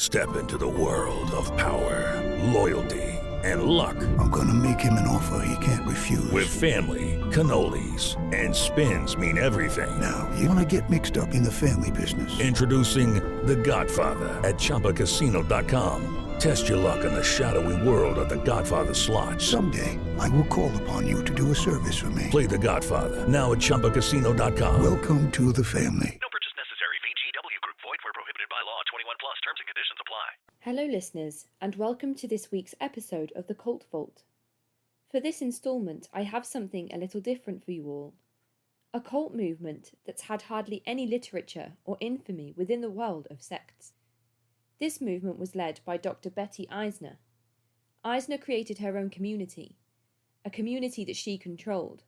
Step into the world of power, loyalty, and luck. I'm gonna make him an offer he can't refuse. With family, cannolis, and spins mean everything. Now, you wanna get mixed up in the family business. Introducing The Godfather at ChumbaCasino.com. Test your luck in the shadowy world of The Godfather slot. Someday, I will call upon you to do a service for me. Play The Godfather now at ChumbaCasino.com. Welcome to the family. No purchase necessary. VGW Group. Void where prohibited by law. 21 plus. Terms and conditions apply. Hello listeners, and welcome to this week's episode of The Cult Vault. For this instalment, I have something a little different for you all. A cult movement that's had hardly any literature or infamy within the world of sects. This movement was led by Dr. Betty Eisner. Eisner created her own community, a community that she controlled,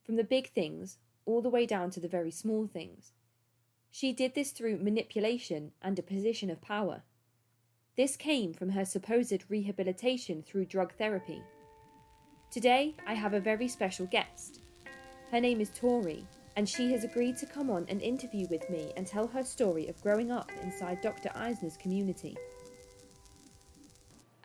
from the big things all the way down to the very small things. She did this through manipulation and a position of power. This came from her supposed rehabilitation through drug therapy. Today, I have a very special guest. Her name is Tori, and she has agreed to come on an interview with me and tell her story of growing up inside Dr. Eisner's community.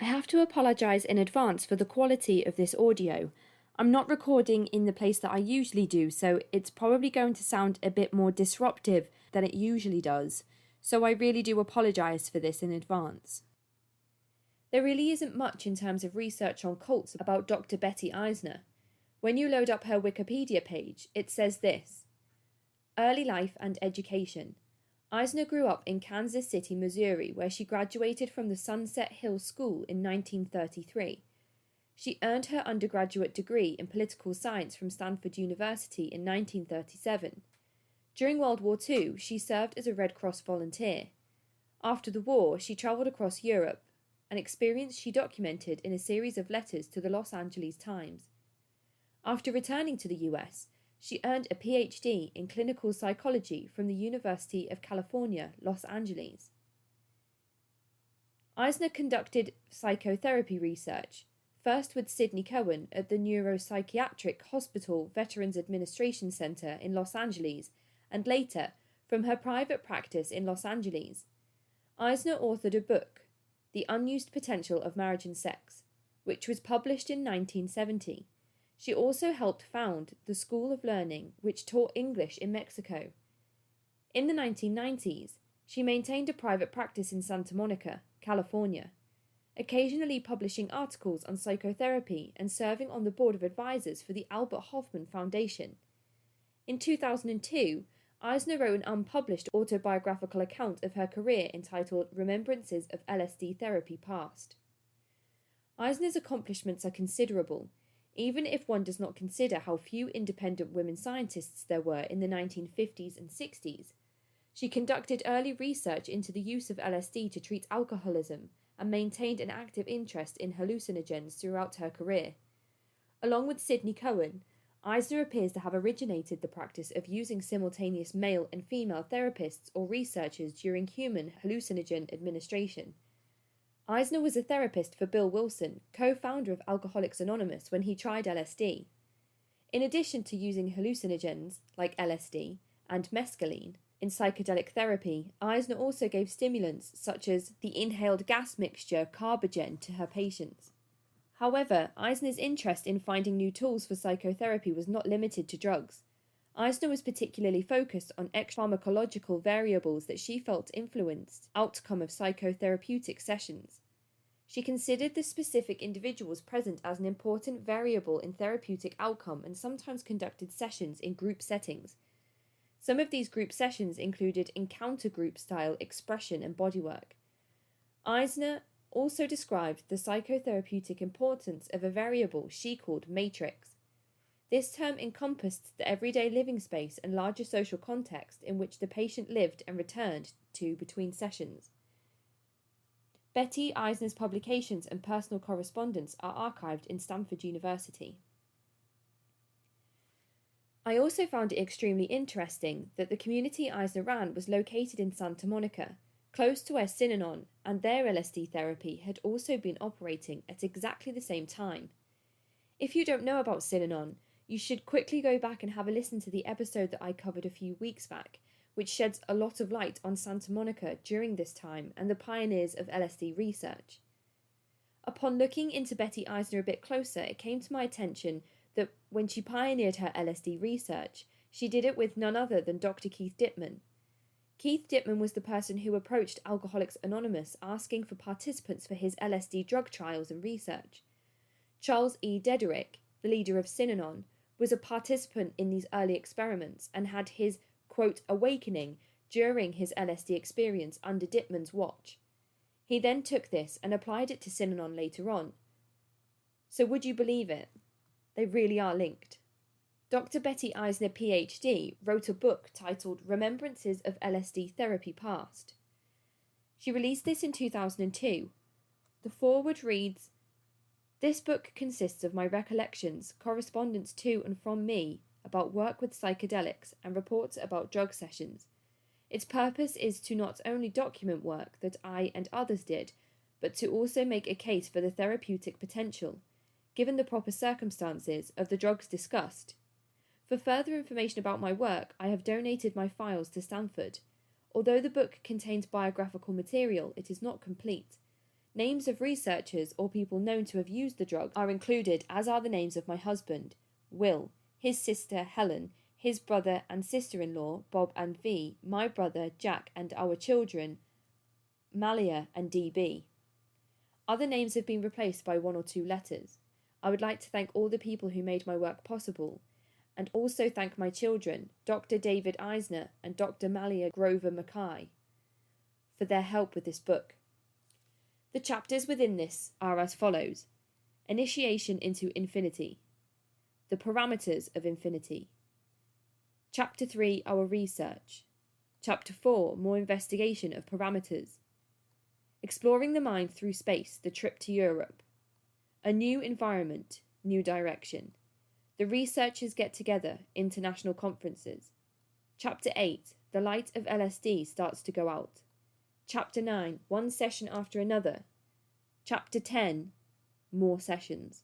I have to apologise in advance for the quality of this audio. I'm not recording in the place that I usually do, so it's probably going to sound a bit more disruptive than it usually does, so I really do apologise for this in advance. There really isn't much in terms of research on cults about Dr. Betty Eisner. When you load up her Wikipedia page, it says this: Early life and education. Eisner grew up in Kansas City, Missouri, where she graduated from the Sunset Hill School in 1933. She earned her undergraduate degree in political science from Stanford University in 1937. During World War II, she served as a Red Cross volunteer. After the war, she travelled across Europe, an experience she documented in a series of letters to the Los Angeles Times. After returning to the US, she earned a PhD in clinical psychology from the University of California, Los Angeles. Eisner conducted psychotherapy research, first with Sidney Cohen at the Neuropsychiatric Hospital Veterans Administration Center in Los Angeles, and later from her private practice in Los Angeles. Eisner authored a book, The Unused Potential of Marriage and Sex, which was published in 1970. She also helped found the School of Learning, which taught English in Mexico. In the 1990s, she maintained a private practice in Santa Monica, California, occasionally publishing articles on psychotherapy and serving on the board of advisors for the Albert Hoffman Foundation. In 2002, Eisner wrote an unpublished autobiographical account of her career entitled Remembrances of LSD Therapy Past. Eisner's accomplishments are considerable, even if one does not consider how few independent women scientists there were in the 1950s and 60s. She conducted early research into the use of LSD to treat alcoholism and maintained an active interest in hallucinogens throughout her career. Along with Sidney Cohen, Eisner appears to have originated the practice of using simultaneous male and female therapists or researchers during human hallucinogen administration. Eisner was a therapist for Bill Wilson, co-founder of Alcoholics Anonymous, when he tried LSD. In addition to using hallucinogens, like LSD, and mescaline, in psychedelic therapy, Eisner also gave stimulants such as the inhaled gas mixture carbogen to her patients. However, Eisner's interest in finding new tools for psychotherapy was not limited to drugs. Eisner was particularly focused on pharmacological variables that she felt influenced outcome of psychotherapeutic sessions. She considered the specific individuals present as an important variable in therapeutic outcome and sometimes conducted sessions in group settings. Some of these group sessions included encounter group style expression and bodywork. Eisner also described the psychotherapeutic importance of a variable she called matrix. This term encompassed the everyday living space and larger social context in which the patient lived and returned to between sessions. Betty Eisner's publications and personal correspondence are archived in Stanford University. I also found it extremely interesting that the community Eisner ran was located in Santa Monica, close to where Synanon and their LSD therapy had also been operating at exactly the same time. If you don't know about Synanon, you should quickly go back and have a listen to the episode that I covered a few weeks back, which sheds a lot of light on Santa Monica during this time and the pioneers of LSD research. Upon looking into Betty Eisner a bit closer, it came to my attention that when she pioneered her LSD research, she did it with none other than Dr. Keith Dittman. Keith Dittman was the person who approached Alcoholics Anonymous asking for participants for his LSD drug trials and research. Charles E. Dederick, the leader of Synanon, was a participant in these early experiments and had his, quote, awakening during his LSD experience under Dittman's watch. He then took this and applied it to Synanon later on. So would you believe it? They really are linked. Dr. Betty Eisner, PhD, wrote a book titled Remembrances of LSD Therapy Past. She released this in 2002. The foreword reads, "This book consists of my recollections, correspondence to and from me about work with psychedelics, and reports about drug sessions. Its purpose is to not only document work that I and others did, but to also make a case for the therapeutic potential, given the proper circumstances, of the drugs discussed. For further information about my work, I have donated my files to Stanford. Although the book contains biographical material, it is not complete. Names of researchers or people known to have used the drug are included, as are the names of my husband, Will, his sister, Helen, his brother and sister-in-law, Bob and V, my brother, Jack, and our children, Malia and DB. Other names have been replaced by 1 or 2 letters. I would like to thank all the people who made my work possible, and also thank my children, Dr. David Eisner and Dr. Malia Grover Mackay, for their help with this book." The chapters within this are as follows: Initiation into Infinity, The Parameters of Infinity, Chapter 3, Our Research, Chapter 4, More Investigation of Parameters, Exploring the Mind Through Space, The Trip to Europe, A New Environment, New Direction, The Researchers Get Together, International Conferences, Chapter 8, The Light of LSD Starts to Go Out, Chapter 9, One Session After Another, Chapter 10, More Sessions.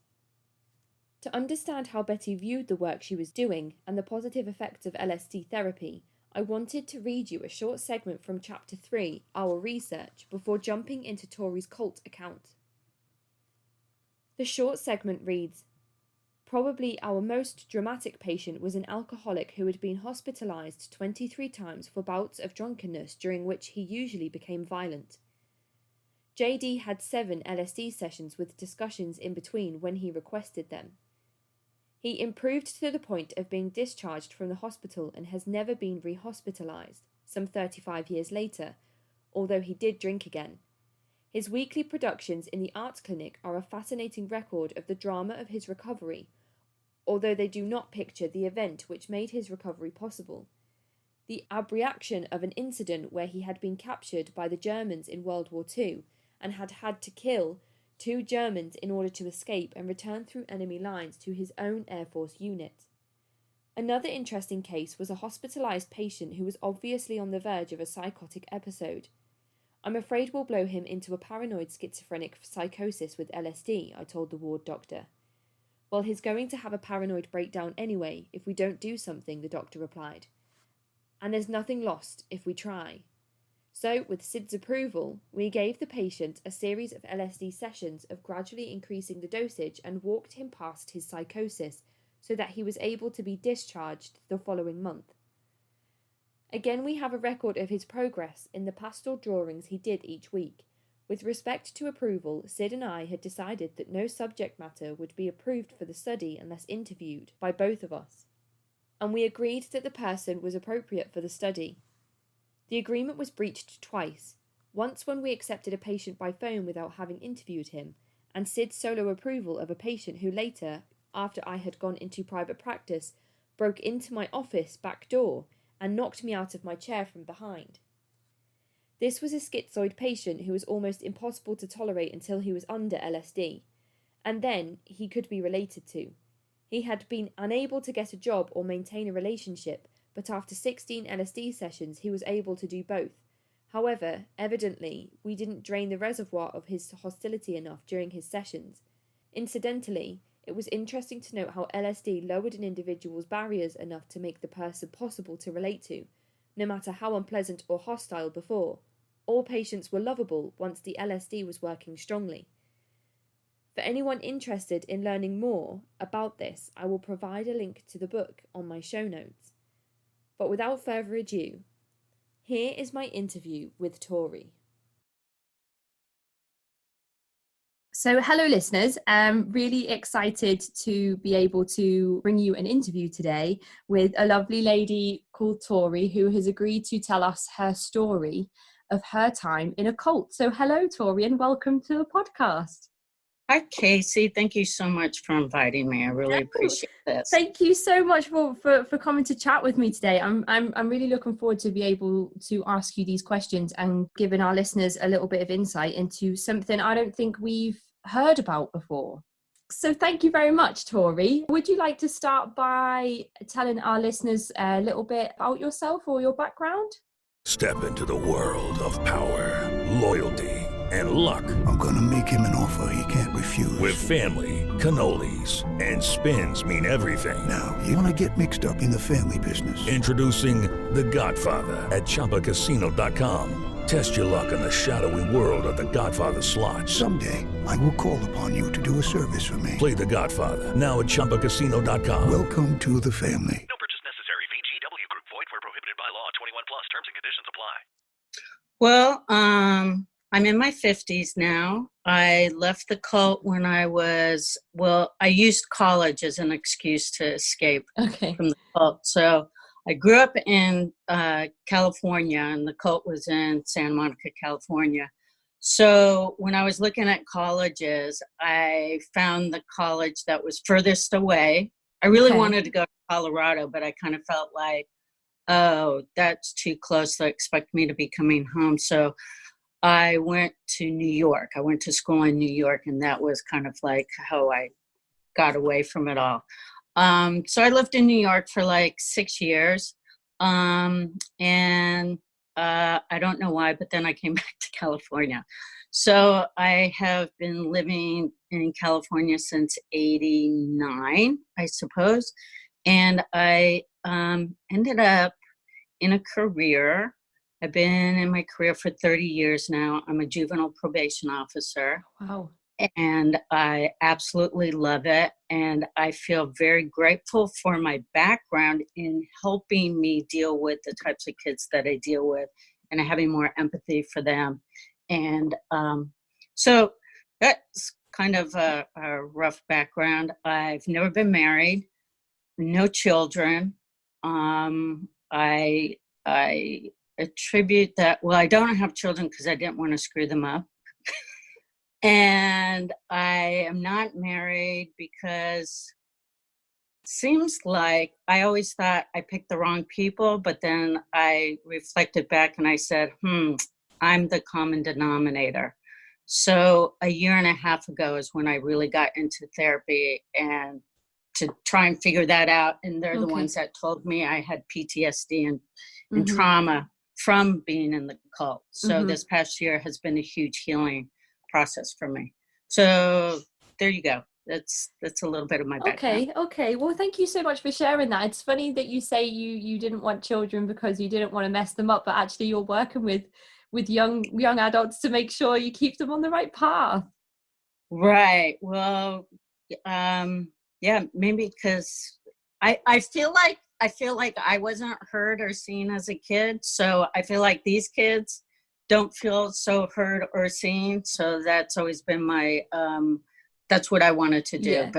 To understand how Betty viewed the work she was doing and the positive effects of LSD therapy, I wanted to read you a short segment from Chapter 3, Our Research, before jumping into Tori's cult account. The short segment reads, "Probably our most dramatic patient was an alcoholic who had been hospitalized 23 times for bouts of drunkenness during which he usually became violent. JD had 7 LSD sessions with discussions in between when he requested them. He improved to the point of being discharged from the hospital and has never been rehospitalized, some 35 years later, although he did drink again. His weekly productions in the arts clinic are a fascinating record of the drama of his recovery, although they do not picture the event which made his recovery possible. The abreaction of an incident where he had been captured by the Germans in World War II and had had to kill 2 Germans in order to escape and return through enemy lines to his own Air Force unit. Another interesting case was a hospitalized patient who was obviously on the verge of a psychotic episode. I'm afraid we'll blow him into a paranoid schizophrenic psychosis with LSD, I told the ward doctor. Well, he's going to have a paranoid breakdown anyway if we don't do something, the doctor replied. And there's nothing lost if we try. So, with Sid's approval, we gave the patient a series of LSD sessions of gradually increasing the dosage and walked him past his psychosis so that he was able to be discharged the following month. Again, we have a record of his progress in the pastoral drawings he did each week. With respect to approval, Sid and I had decided that no subject matter would be approved for the study unless interviewed by both of us, and we agreed that the person was appropriate for the study. The agreement was breached twice, once when we accepted a patient by phone without having interviewed him, and Sid's solo approval of a patient who later, after I had gone into private practice, broke into my office back door and knocked me out of my chair from behind. This was a schizoid patient who was almost impossible to tolerate until he was under LSD, and then he could be related to. He had been unable to get a job or maintain a relationship, but after 16 LSD sessions he was able to do both. However, evidently, we didn't drain the reservoir of his hostility enough during his sessions. Incidentally, it was interesting to note how LSD lowered an individual's barriers enough to make the person possible to relate to, no matter how unpleasant or hostile before. All patients were lovable once the LSD was working strongly. For anyone interested in learning more about this, I will provide a link to the book on my show notes. But without further ado, here is my interview with Tori. So hello listeners, I'm really excited to be able to bring you an interview today with a lovely lady called Tori who has agreed to tell us her story of her time in a cult. So hello Tori and welcome to the podcast. Hi, Casey. Thank you so much for inviting me. I really appreciate this. Thank you so much for coming to chat with me today. I'm really looking forward to be able to ask you these questions and giving our listeners a little bit of insight into something I don't think we've heard about before. So thank you very much, Tori. Would you like to start by telling our listeners a little bit about yourself or your background? Step into the world of power, loyalty, and luck. I'm gonna make him an offer he can't refuse. With family, cannolis, and spins mean everything. Now, you wanna get mixed up in the family business. Introducing The Godfather at ChumbaCasino.com. Test your luck in the shadowy world of The Godfather slot. Someday, I will call upon you to do a service for me. Play The Godfather now at ChumbaCasino.com. Welcome to the family. No purchase necessary. VGW Group. Void where prohibited by law. 21 plus. Terms and conditions apply. Well, I'm in my 50s now. I left the cult when I used college as an excuse to escape from the cult. So I grew up in California, and the cult was in Santa Monica, California. So when I was looking at colleges, I found the college that was furthest away. I really wanted to go to Colorado, but I kind of felt like, oh, that's too close. They expect me to be coming home. So I went to New York. I went to school in New York, and that was kind of like how I got away from it all. So I lived in New York for like 6 years. And I don't know why, but then I came back to California. So I have been living in California since 89, I suppose. And I ended up in a career. I've been in my career for 30 years now. I'm a juvenile probation officer. Wow. And I absolutely love it. And I feel very grateful for my background in helping me deal with the types of kids that I deal with and having more empathy for them. And so that's kind of a rough background. I've never been married, no children. I attribute that, well, I don't have children because I didn't want to screw them up. And I am not married because it seems like I always thought I picked the wrong people, but then I reflected back and I said, I'm the common denominator. So a year and a half ago is when I really got into therapy and to try and figure that out. And they're the ones that told me I had PTSD and trauma from being in the cult. So this past year has been a huge healing process for me. So there you go. That's a little bit of my background. Okay. Well, thank you so much for sharing that. It's funny that you say you didn't want children because you didn't want to mess them up, but actually you're working with young adults to make sure you keep them on the right path. Right. Well, yeah, maybe because I feel like I wasn't heard or seen as a kid. So I feel like these kids don't feel so heard or seen. So that's always been my, that's what I wanted to do.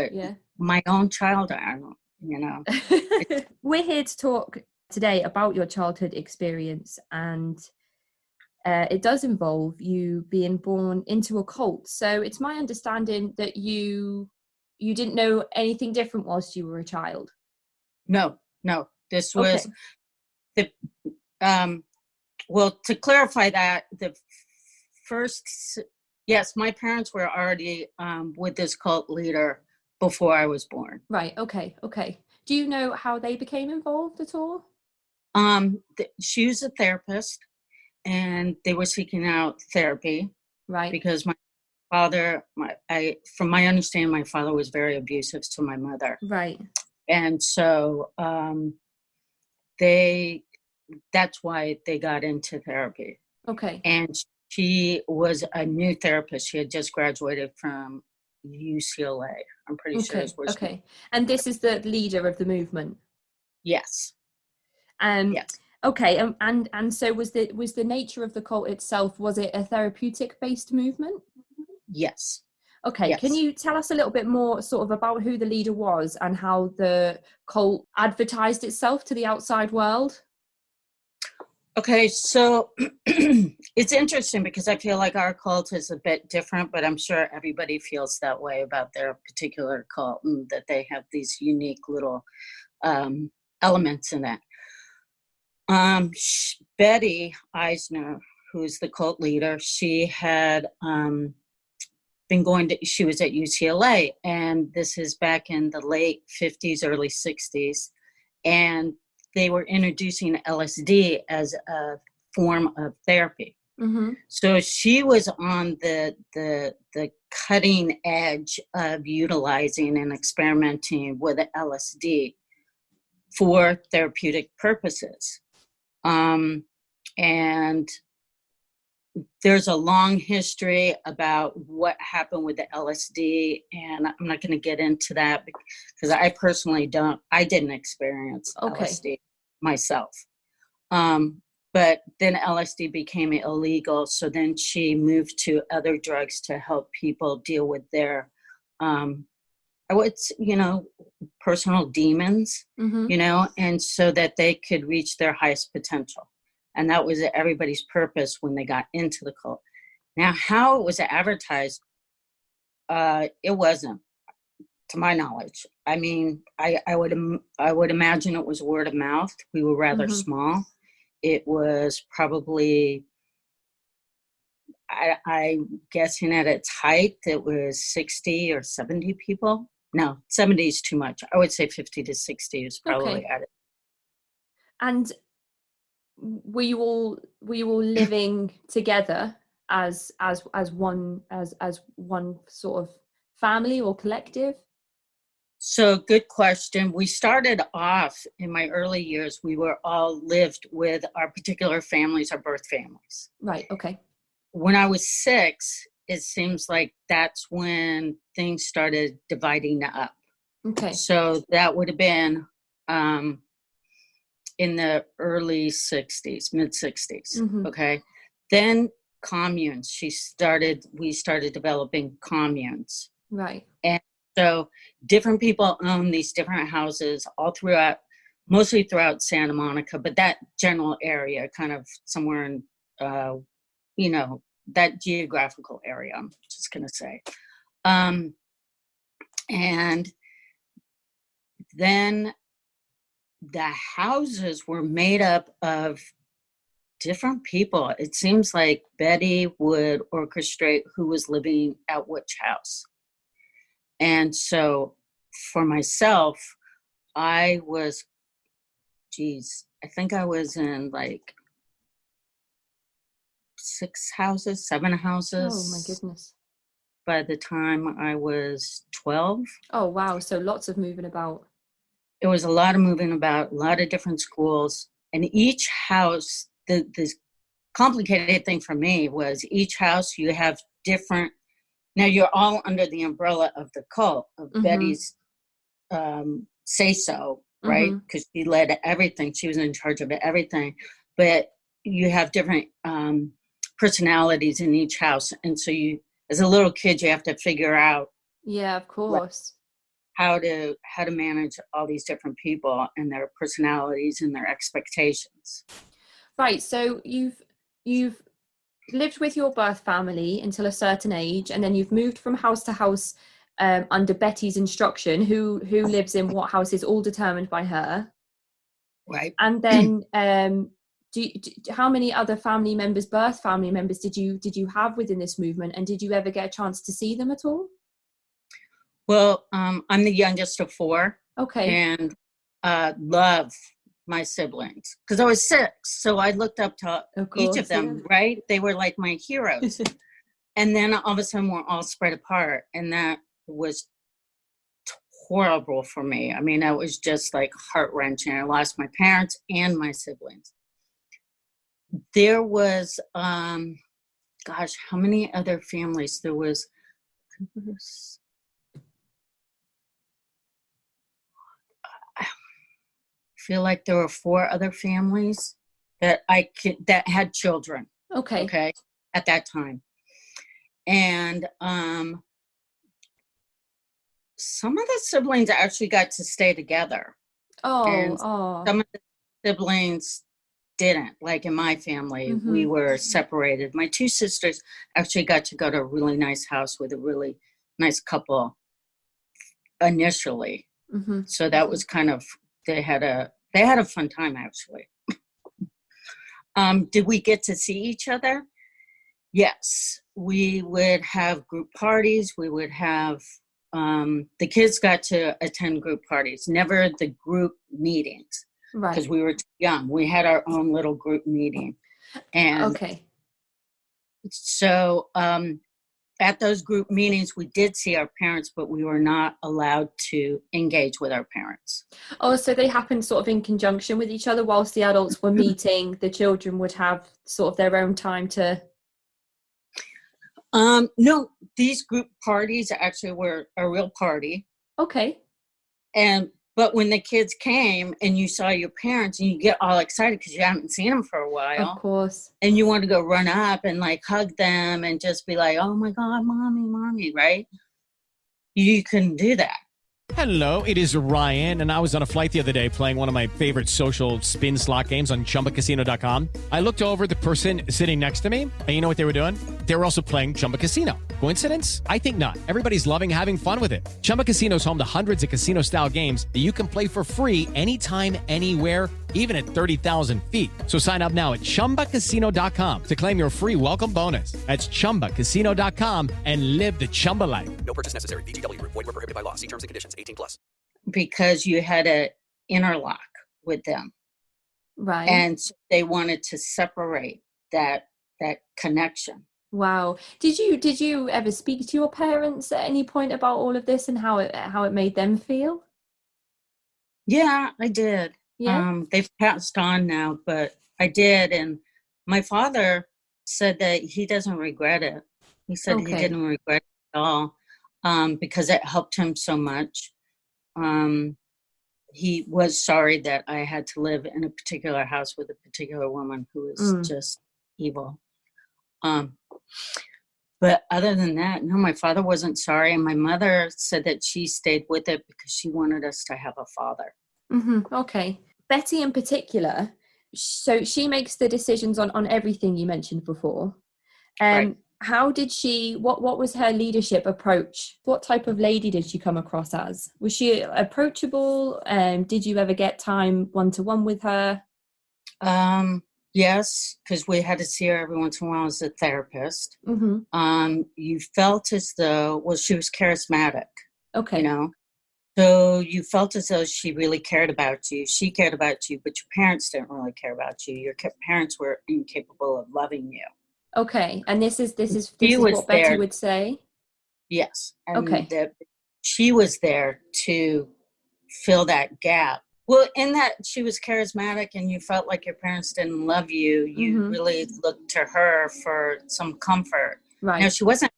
My own child, I don't. We're here to talk today about your childhood experience, and it does involve you being born into a cult. So it's my understanding that you didn't know anything different whilst you were a child. No. This was the well, to clarify that, the first, yes, my parents were already with this cult leader before I was born. Right. Okay. Do you know how they became involved at all? She was a therapist, and they were seeking out therapy. Right. Because my father, from my understanding, my father was very abusive to my mother. Right. And so they that's why they got into therapy. Okay. And she was a new therapist. She had just graduated from UCLA. I'm pretty sure is where she. Okay. And this is the leader of the movement. Yes. Yes. Okay. And so was the nature of the cult itself, was it a therapeutic based movement? Yes. Okay. Yes. Can you tell us a little bit more sort of about who the leader was and how the cult advertised itself to the outside world? Okay, so it's interesting because I feel like our cult is a bit different, but I'm sure everybody feels that way about their particular cult, and that they have these unique little elements in it. Betty Eisner, who's the cult leader, she had she was at UCLA, and this is back in the late 50s, early 60s, and they were introducing LSD as a form of therapy. Mm-hmm. So she was on the cutting edge of utilizing and experimenting with LSD for therapeutic purposes. And there's a long history about what happened with the LSD, and I'm not going to get into that because I personally didn't experience LSD myself. But then LSD became illegal, so then she moved to other drugs to help people deal with their, personal demons, Mm-hmm. and so that they could reach their highest potential. And that was everybody's purpose when they got into the cult. Now, how it was advertised, it wasn't, to my knowledge. I mean, I would imagine it was word of mouth. We were rather small. It was probably, I'm guessing at its height, it was 60 or 70 people. No, 70 is too much. I would say 50 to 60 is probably at it. And were you all living together as one sort of family or collective? So good question. We started off in my early years, we were all lived with our particular families, our birth families. Right. Okay. When I was 6, it seems like that's when things started dividing up. Okay. So that would have been in the early 60s, mid 60s. Mm-hmm. Okay. Then communes. We started developing communes. Right. And so different people own these different houses all throughout, mostly throughout Santa Monica, but that general area, kind of somewhere in, that geographical area, I'm just going to say. And then the houses were made up of different people. It seems like Betty would orchestrate who was living at which house. And so for myself, I think I was in like 7 houses. Oh my goodness. By the time I was 12. Oh wow, so lots of moving about. It was a lot of moving about, a lot of different schools. And each house, the complicated thing for me was each house you have different, now you're all under the umbrella of the cult, of Betty's say-so, right? Because she led everything. She was in charge of everything. But you have different personalities in each house. And so you, as a little kid, you have to figure out. Yeah, of course. How to manage all these different people and their personalities and their expectations. Right. So you've lived with your birth family until a certain age, and then you've moved from house to house under Betty's instruction. Who lives in what house is all determined by her. Right. And then how many other birth family members did you have within this movement, and did you ever get a chance to see them at all? Well, I'm the youngest of 4. Okay. And love my siblings because I was 6. So I looked up to each of them, right? They were like my heroes. And then all of a sudden we're all spread apart. And that was horrible for me. I mean, that was just like heart-wrenching. I lost my parents and my siblings. there was, gosh, how many other families? There was, I feel like there were 4 other families that that had children. Okay. At that time. And some of the siblings actually got to stay together. And some of the siblings didn't. Like in my family, we were separated. My 2 sisters actually got to go to a really nice house with a really nice couple initially. So that was kind of, they had a fun time actually. Did we get to see each other? Yes, we would have group parties. We would have, the kids got to attend group parties, never the group meetings. Right. Because we were too young. We had our own little group meeting. And so at those group meetings, we did see our parents, but we were not allowed to engage with our parents. Oh, so they happened sort of in conjunction with each other whilst the adults were meeting. The children would have sort of their own time to... No, these group parties actually were a real party. Okay. But when the kids came and you saw your parents and you get all excited because you haven't seen them for a while. Of course. And you want to go run up and like hug them and just be like, oh my God, mommy, right? You couldn't do that. Hello, it is Ryan, and I was on a flight the other day playing one of my favorite social spin slot games on ChumbaCasino.com. I looked over at the person sitting next to me, and you know what they were doing? They were also playing Chumba Casino. Coincidence? I think not. Everybody's loving having fun with it. Chumba Casino is home to hundreds of casino-style games that you can play for free anytime, anywhere, even at 30,000 feet. So sign up now at ChumbaCasino.com to claim your free welcome bonus. That's ChumbaCasino.com and live the Chumba life. No purchase necessary. VGW. Void were prohibited by law. See terms and conditions. 18+. Because you had to interlock with them. Right. And they wanted to separate that connection. Wow. Did you ever speak to your parents at any point about all of this and how it made them feel? Yeah, I did. Yeah. They've passed on now, but I did. And my father said that he doesn't regret it. He said he didn't regret it at all because it helped him so much. He was sorry that I had to live in a particular house with a particular woman who was just evil. But other than that, no, my father wasn't sorry. And my mother said that she stayed with it because she wanted us to have a father. Okay. Betty in particular, so she makes the decisions on everything you mentioned before. Right. How did she, what was her leadership approach? What type of lady did she come across as? Was she approachable? Did you ever get time one-to-one with her? Yes, because we had to see her every once in a while as a therapist. You felt as though, well, she was charismatic. Okay. You know? So you felt as though she really cared about you. She cared about you, but your parents didn't really care about you. Your parents were incapable of loving you. Okay, and this is what Betty would say? Yes. And she was there to fill that gap. Well, in that she was charismatic and you felt like your parents didn't love you, you really looked to her for some comfort. Right. Now, she wasn't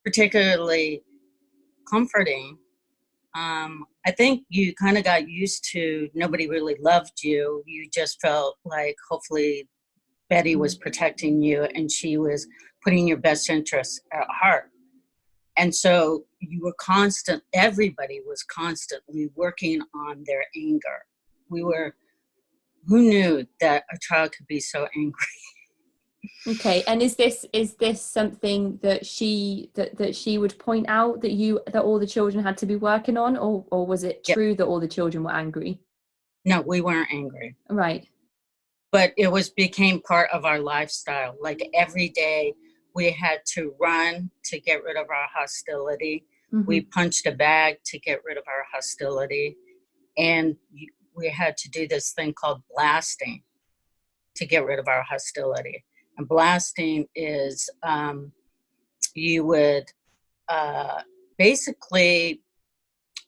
particularly comforting. I think you kind of got used to nobody really loved you. You just felt like hopefully Betty was protecting you and she was putting your best interests at heart. And so everybody was constantly working on their anger. Who knew that a child could be so angry? Okay, and is this something that she would point out that all the children had to be working on, or was it true that all the children were angry? No, we weren't angry. Right. But it became part of our lifestyle. Like every day we had to run to get rid of our hostility. We punched a bag to get rid of our hostility. And we had to do this thing called blasting to get rid of our hostility. And blasting is you would basically,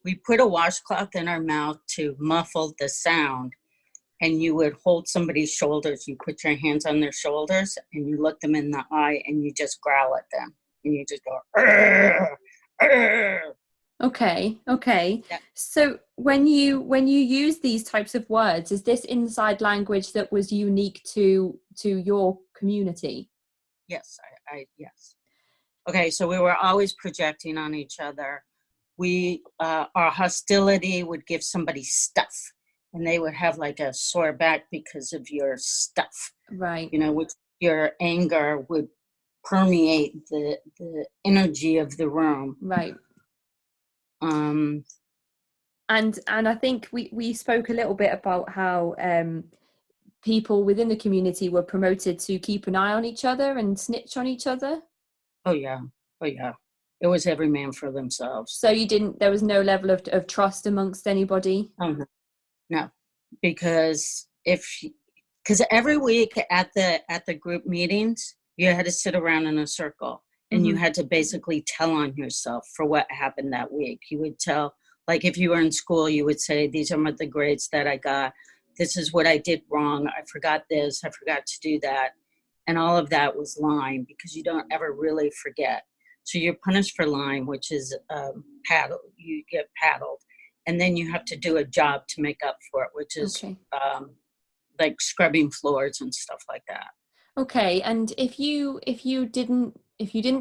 we put a washcloth in our mouth to muffle the sound. and you would hold somebody's shoulders. You put your hands on their shoulders and you look them in the eye and you just growl at them. And you just go, "Arr, arr." Okay. Yeah. So when you use these types of words, is this inside language that was unique to your community? Yes, yes. Okay, so we were always projecting on each other. Our hostility would give somebody stuff, and they would have like a sore back because of your stuff. Right. Which your anger would permeate the energy of the room. Right. And I think we spoke a little bit about how people within the community were promoted to keep an eye on each other and snitch on each other. Oh yeah. It was every man for themselves. So there was no level of trust amongst anybody? No, because every week at the group meetings, you had to sit around in a circle and you had to basically tell on yourself for what happened that week. You would tell, like if you were in school, you would say, these are the grades that I got. This is what I did wrong. I forgot this. I forgot to do that. And all of that was lying because you don't ever really forget. So you're punished for lying, which is paddle. You get paddled. And then you have to do a job to make up for it, which is like scrubbing floors and stuff like that. Okay. And if you didn't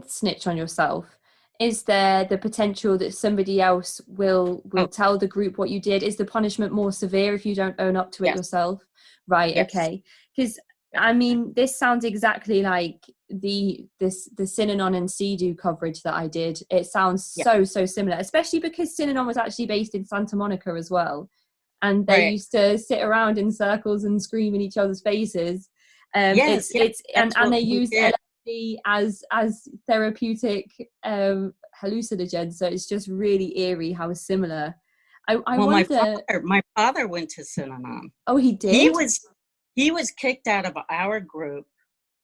snitch on yourself, is there the potential that somebody else will tell the group what you did? Is the punishment more severe if you don't own up to it yourself? Right. Yes. Okay. Because I mean, this sounds exactly like the Synanon and CEDU coverage that I did. It sounds so similar, especially because Synanon was actually based in Santa Monica as well. And they used to sit around in circles and scream in each other's faces. And they use LSD as therapeutic hallucinogens. So it's just really eerie how similar. I wonder. My father went to Synanon. Oh, he did? He was kicked out of our group.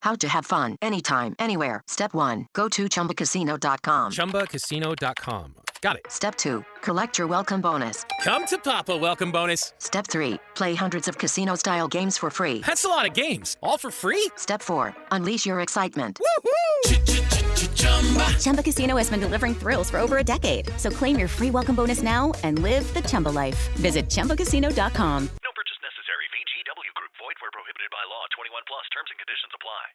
How to have fun anytime, anywhere. Step 1, go to ChumbaCasino.com. ChumbaCasino.com. Got it. Step 2, collect your welcome bonus. Come to Papa Welcome Bonus. Step 3, play hundreds of casino-style games for free. That's a lot of games, all for free? Step 4, unleash your excitement. Woohoo! Chumba Casino has been delivering thrills for over a decade. So claim your free welcome bonus now and live the Chumba life. Visit ChumbaCasino.com. No purchase necessary. VGW Group. Void where prohibited by law. 21 plus. Terms and conditions apply.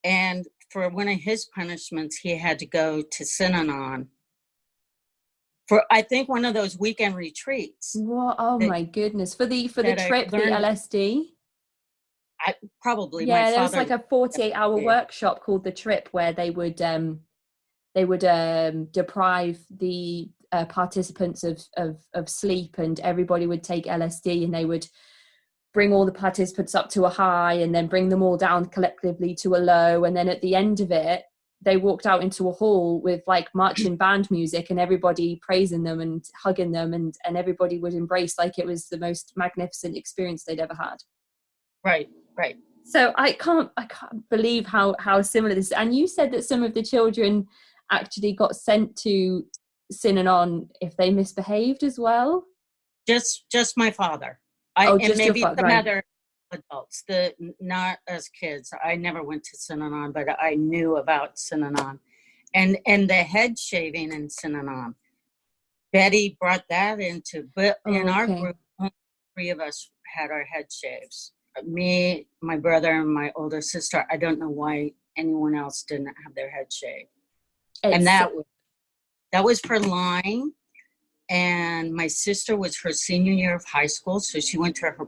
And for one of his punishments, he had to go to Synanon for, I think, one of those weekend retreats. What? Oh my goodness! For the trip, the LSD. Probably. Yeah, there was like a 48-hour workshop called The Trip where they would deprive the participants of sleep, and everybody would take LSD, and they would bring all the participants up to a high and then bring them all down collectively to a low, and then at the end of it they walked out into a hall with like marching band music and everybody praising them and hugging them, and everybody would embrace like it was the most magnificent experience they'd ever had. Right. So I can't believe how similar this is. And you said that some of the children actually got sent to Synanon if they misbehaved as well. Just my father. And maybe some other adults, not as kids. I never went to Synanon, but I knew about Synanon, and the head shaving in Synanon. Betty brought that into, but in our group, only 3 of us had our head shaves. Me, my brother, and my older sister. I don't know why anyone else didn't have their head shaved. And that was for lying. And my sister was her senior year of high school, so she went to her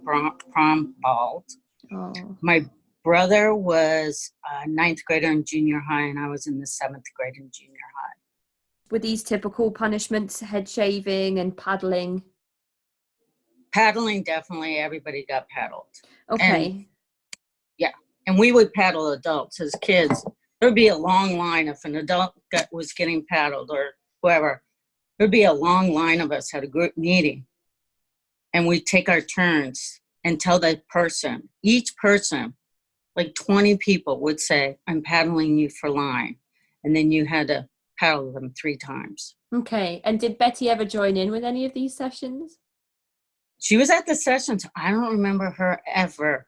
prom bald. Oh. My brother was a 9th grader in junior high, and I was in the 7th grade in junior high. Were these typical punishments, head shaving and paddling? Paddling, definitely. Everybody got paddled. Okay. And we would paddle adults as kids. There would be a long line if an adult was getting paddled or whoever. There'd be a long line of us at a group meeting, and we'd take our turns and tell that person, each person, like 20 people would say, I'm paddling you for lying. And then you had to paddle them 3 times. Okay. And did Betty ever join in with any of these sessions? She was at the sessions. I don't remember her ever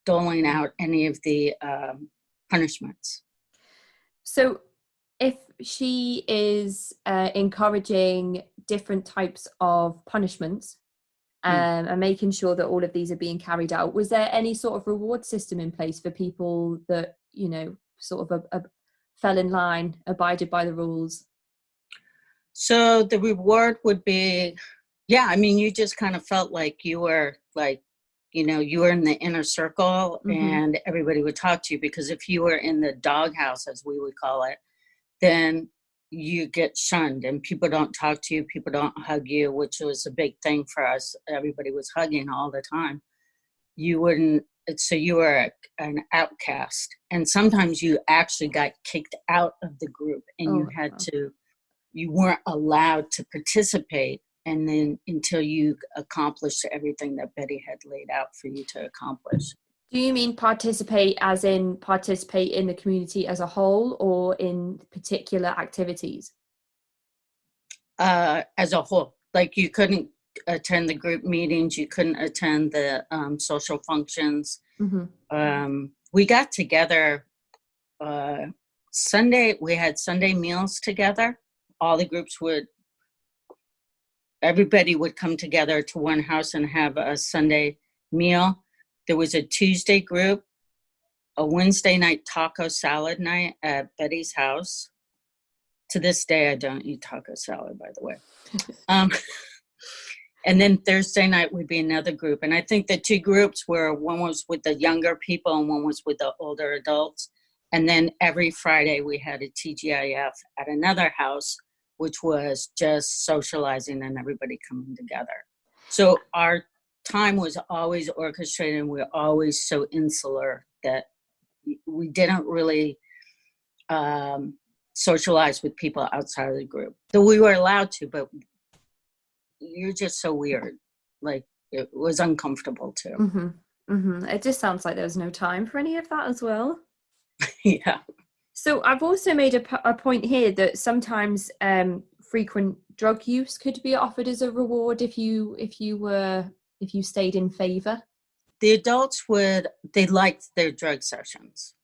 doling out any of the punishments. So if she is encouraging different types of punishments and making sure that all of these are being carried out, was there any sort of reward system in place for people that, you know, sort of fell in line, abided by the rules? So the reward would be, yeah, I mean, you just kind of felt like you were like, you know, you were in the inner circle and everybody would talk to you, because if you were in the doghouse, as we would call it, then you get shunned and people don't talk to you, people don't hug you, which was a big thing for us. Everybody was hugging all the time. You wouldn't, so you were an outcast. And sometimes you actually got kicked out of the group and you had to, you weren't allowed to participate. And then until you accomplished everything that Betty had laid out for you to accomplish. Do you mean participate as in participate in the community as a whole or in particular activities? As a whole. Like you couldn't attend the group meetings, you couldn't attend the social functions. We got together Sunday, we had Sunday meals together. All the groups everybody would come together to one house and have a Sunday meal. There was a Tuesday group, a Wednesday night taco salad night at Betty's house. To this day, I don't eat taco salad, by the way. And then Thursday night would be another group. And I think the two groups were, one was with the younger people and one was with the older adults. And then every Friday we had a TGIF at another house, which was just socializing and everybody coming together. So our time was always orchestrated and we were always so insular that we didn't really socialize with people outside of the group. Though we were allowed to, but you're just so weird. Like, it was uncomfortable too. It just sounds like there was no time for any of that as well. Yeah. So I've also made a point here that sometimes frequent drug use could be offered as a reward if you stayed in favor. The adults they liked their drug sessions.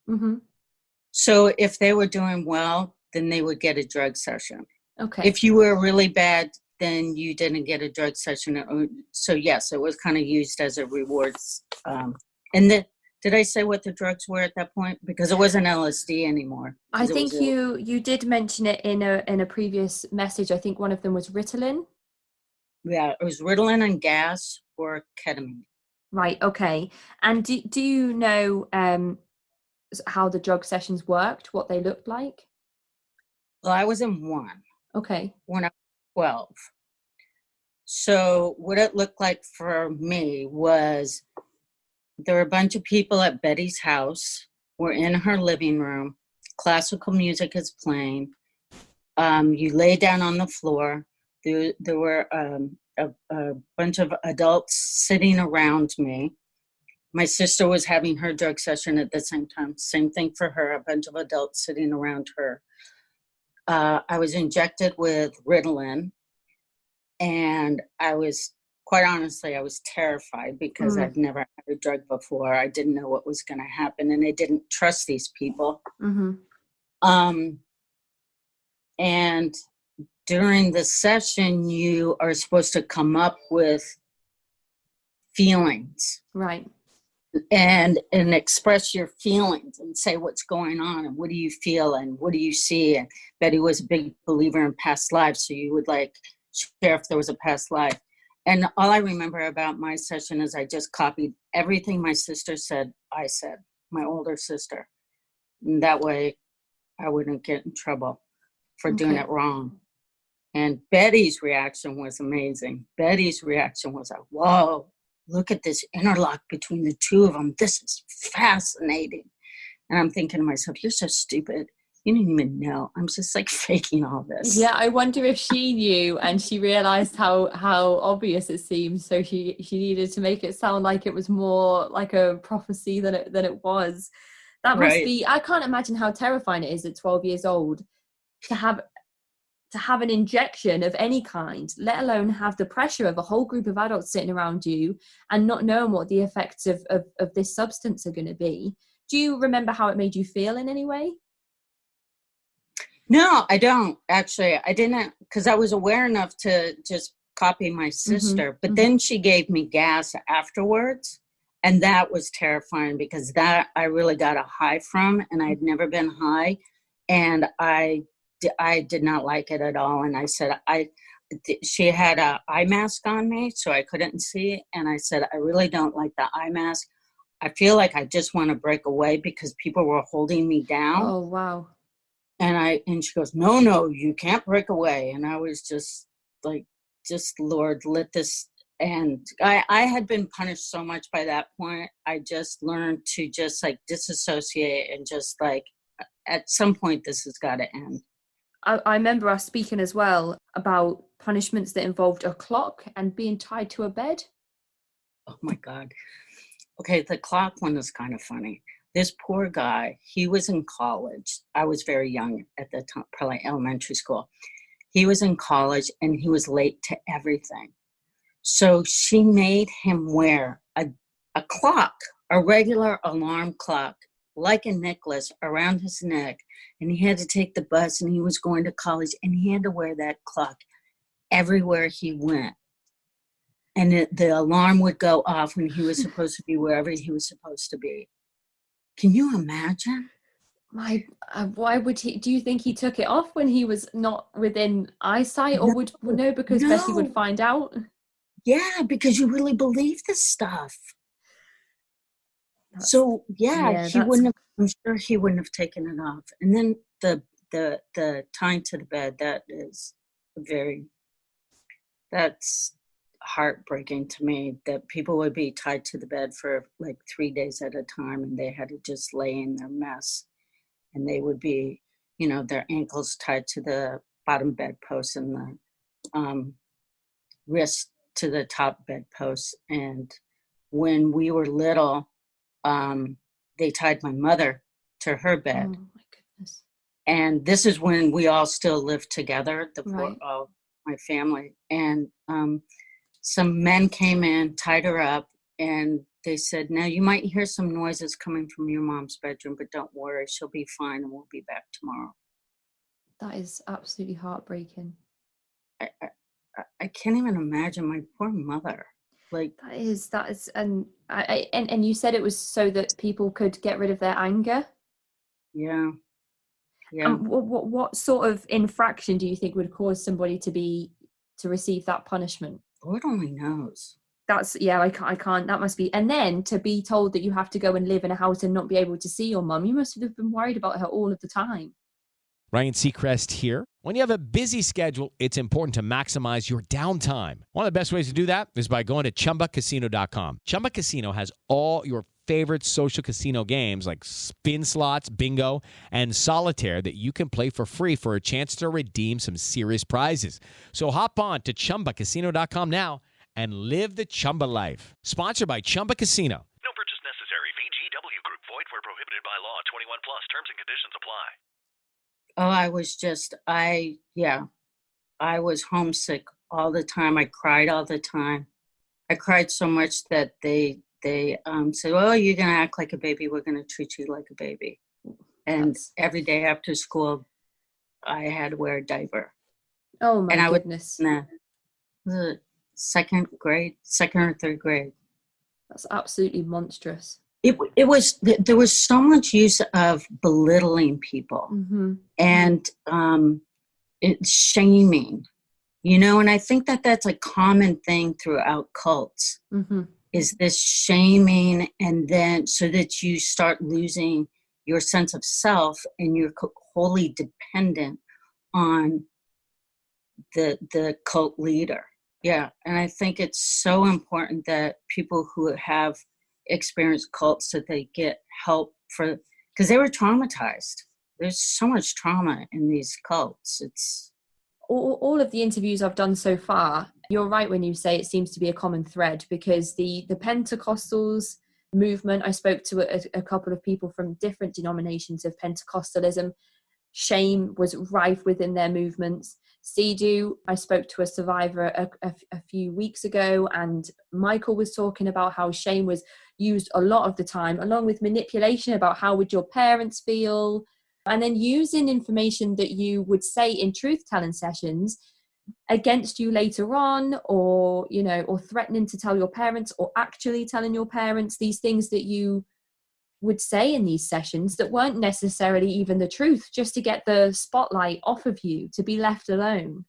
So if they were doing well, then they would get a drug session. Okay. If you were really bad, then you didn't get a drug session. So yes, it was kind of used as a rewards. Did I say what the drugs were at that point? Because it wasn't LSD anymore. I think you did mention it in a previous message. I think one of them was Ritalin. Yeah, it was Ritalin and gas or ketamine. Right, okay. And do you know how the drug sessions worked, what they looked like? Well, I was in one. Okay. When I was 12. So what it looked like for me was there were a bunch of people at Betty's house. We're in her living room. Classical music is playing. You lay down on the floor. There were a bunch of adults sitting around me. My sister was having her drug session at the same time. Same thing for her, a bunch of adults sitting around her. I was injected with Ritalin, and I was, quite honestly, I was terrified because I've never had a drug before. I didn't know what was going to happen, and I didn't trust these people. And during the session, you are supposed to come up with feelings. Right. And express your feelings and say what's going on and what do you feel and what do you see. And Betty was a big believer in past lives, so you would like share if there was a past life. And all I remember about my session is I just copied everything my sister said, I said, my older sister. And that way I wouldn't get in trouble for doing it wrong. And Betty's reaction was amazing. Betty's reaction was like, whoa, look at this interlock between the two of them. This is fascinating. And I'm thinking to myself, you're so stupid. You didn't even know. I'm just like faking all this. Yeah, I wonder if she knew and she realized how obvious it seemed. So she needed to make it sound like it was more like a prophecy than it was. That must be, I can't imagine how terrifying it is at 12 years old to have to have an injection of any kind, let alone have the pressure of a whole group of adults sitting around you and not knowing what the effects of this substance are going to be. Do you remember how it made you feel in any way? No, I don't. Actually, I didn't, because I was aware enough to just copy my sister. But then she gave me gas afterwards. And that was terrifying, because that I really got a high from, and I had never been high. And I did not like it at all. And I said, she had a eye mask on me, so I couldn't see. And I said, I really don't like the eye mask. I feel like I just want to break away because people were holding me down. Oh, wow. And she goes, no, you can't break away. And I was just like, Lord, let this end. I had been punished so much by that point. I just learned to just like disassociate and just like, at some point, this has got to end. I remember us speaking as well about punishments that involved a clock and being tied to a bed. Oh my God. Okay, the clock one is kind of funny. This poor guy, he was in college. I was very young at the time, probably elementary school. He was in college and he was late to everything. So she made him wear a clock, a regular alarm clock, like a necklace around his neck. And he had to take the bus, and he was going to college, and he had to wear that clock everywhere he went. And the alarm would go off when he was supposed to be wherever he was supposed to be. Can you imagine? Why would he? Do you think he took it off when he was not within eyesight, or because Bessie would find out? Yeah, because you really believe this stuff. He wouldn't have. I'm sure he wouldn't have taken it off. And then the tying to the bed, that's heartbreaking to me, that people would be tied to the bed for like 3 days at a time, and they had to just lay in their mess, and they would be, their ankles tied to the bottom bedpost and the wrist to the top bedpost. And when we were little, they tied my mother to her bed. Oh my goodness. And this is when we all still lived together, all my family. And some men came in, tied her up, and they said, now you might hear some noises coming from your mom's bedroom, but don't worry, she'll be fine and we'll be back tomorrow. That is absolutely heartbreaking. I can't even imagine my poor mother. Like that is, and you said it was so that people could get rid of their anger. Yeah. What sort of infraction do you think would cause somebody to receive that punishment? Lord only knows. I can't. That must be, and then to be told that you have to go and live in a house and not be able to see your mum. You must have been worried about her all of the time. Ryan Seacrest here. When you have a busy schedule, it's important to maximize your downtime. One of the best ways to do that is by going to ChumbaCasino.com. Chumba Casino has all your favorite social casino games like spin slots, bingo, and solitaire that you can play for free for a chance to redeem some serious prizes. So hop on to ChumbaCasino.com now and live the Chumba life. Sponsored by Chumba Casino. No purchase necessary. VGW Group. Void where prohibited by law. 21 plus. Terms and conditions apply. Oh, I was homesick all the time. I cried all the time. I cried so much that they said, oh, you're going to act like a baby. We're going to treat you like a baby. And every day after school, I had to wear a diaper. Oh, my goodness. Was the second or third grade. That's absolutely monstrous. There was so much use of belittling people and it's shaming, and I think that that's a common thing throughout cults is this shaming, and then so that you start losing your sense of self and you're wholly dependent on the cult leader. Yeah. And I think it's so important that people who have experienced cults, that they get help because they were traumatized. There's so much trauma in these cults. It's all of the interviews I've done so far. You're right when you say it seems to be a common thread, because the Pentecostals movement, I spoke to a couple of people from different denominations of Pentecostalism, Shame was rife within their movements. Sea-Doo, I spoke to a survivor a few weeks ago, and Michael was talking about how shame was used a lot of the time, along with manipulation about how would your parents feel, and then using information that you would say in truth-telling sessions against you later on, or, you know, or threatening to tell your parents, or actually telling your parents these things that you would say in these sessions that weren't necessarily even the truth, just to get the spotlight off of you, to be left alone.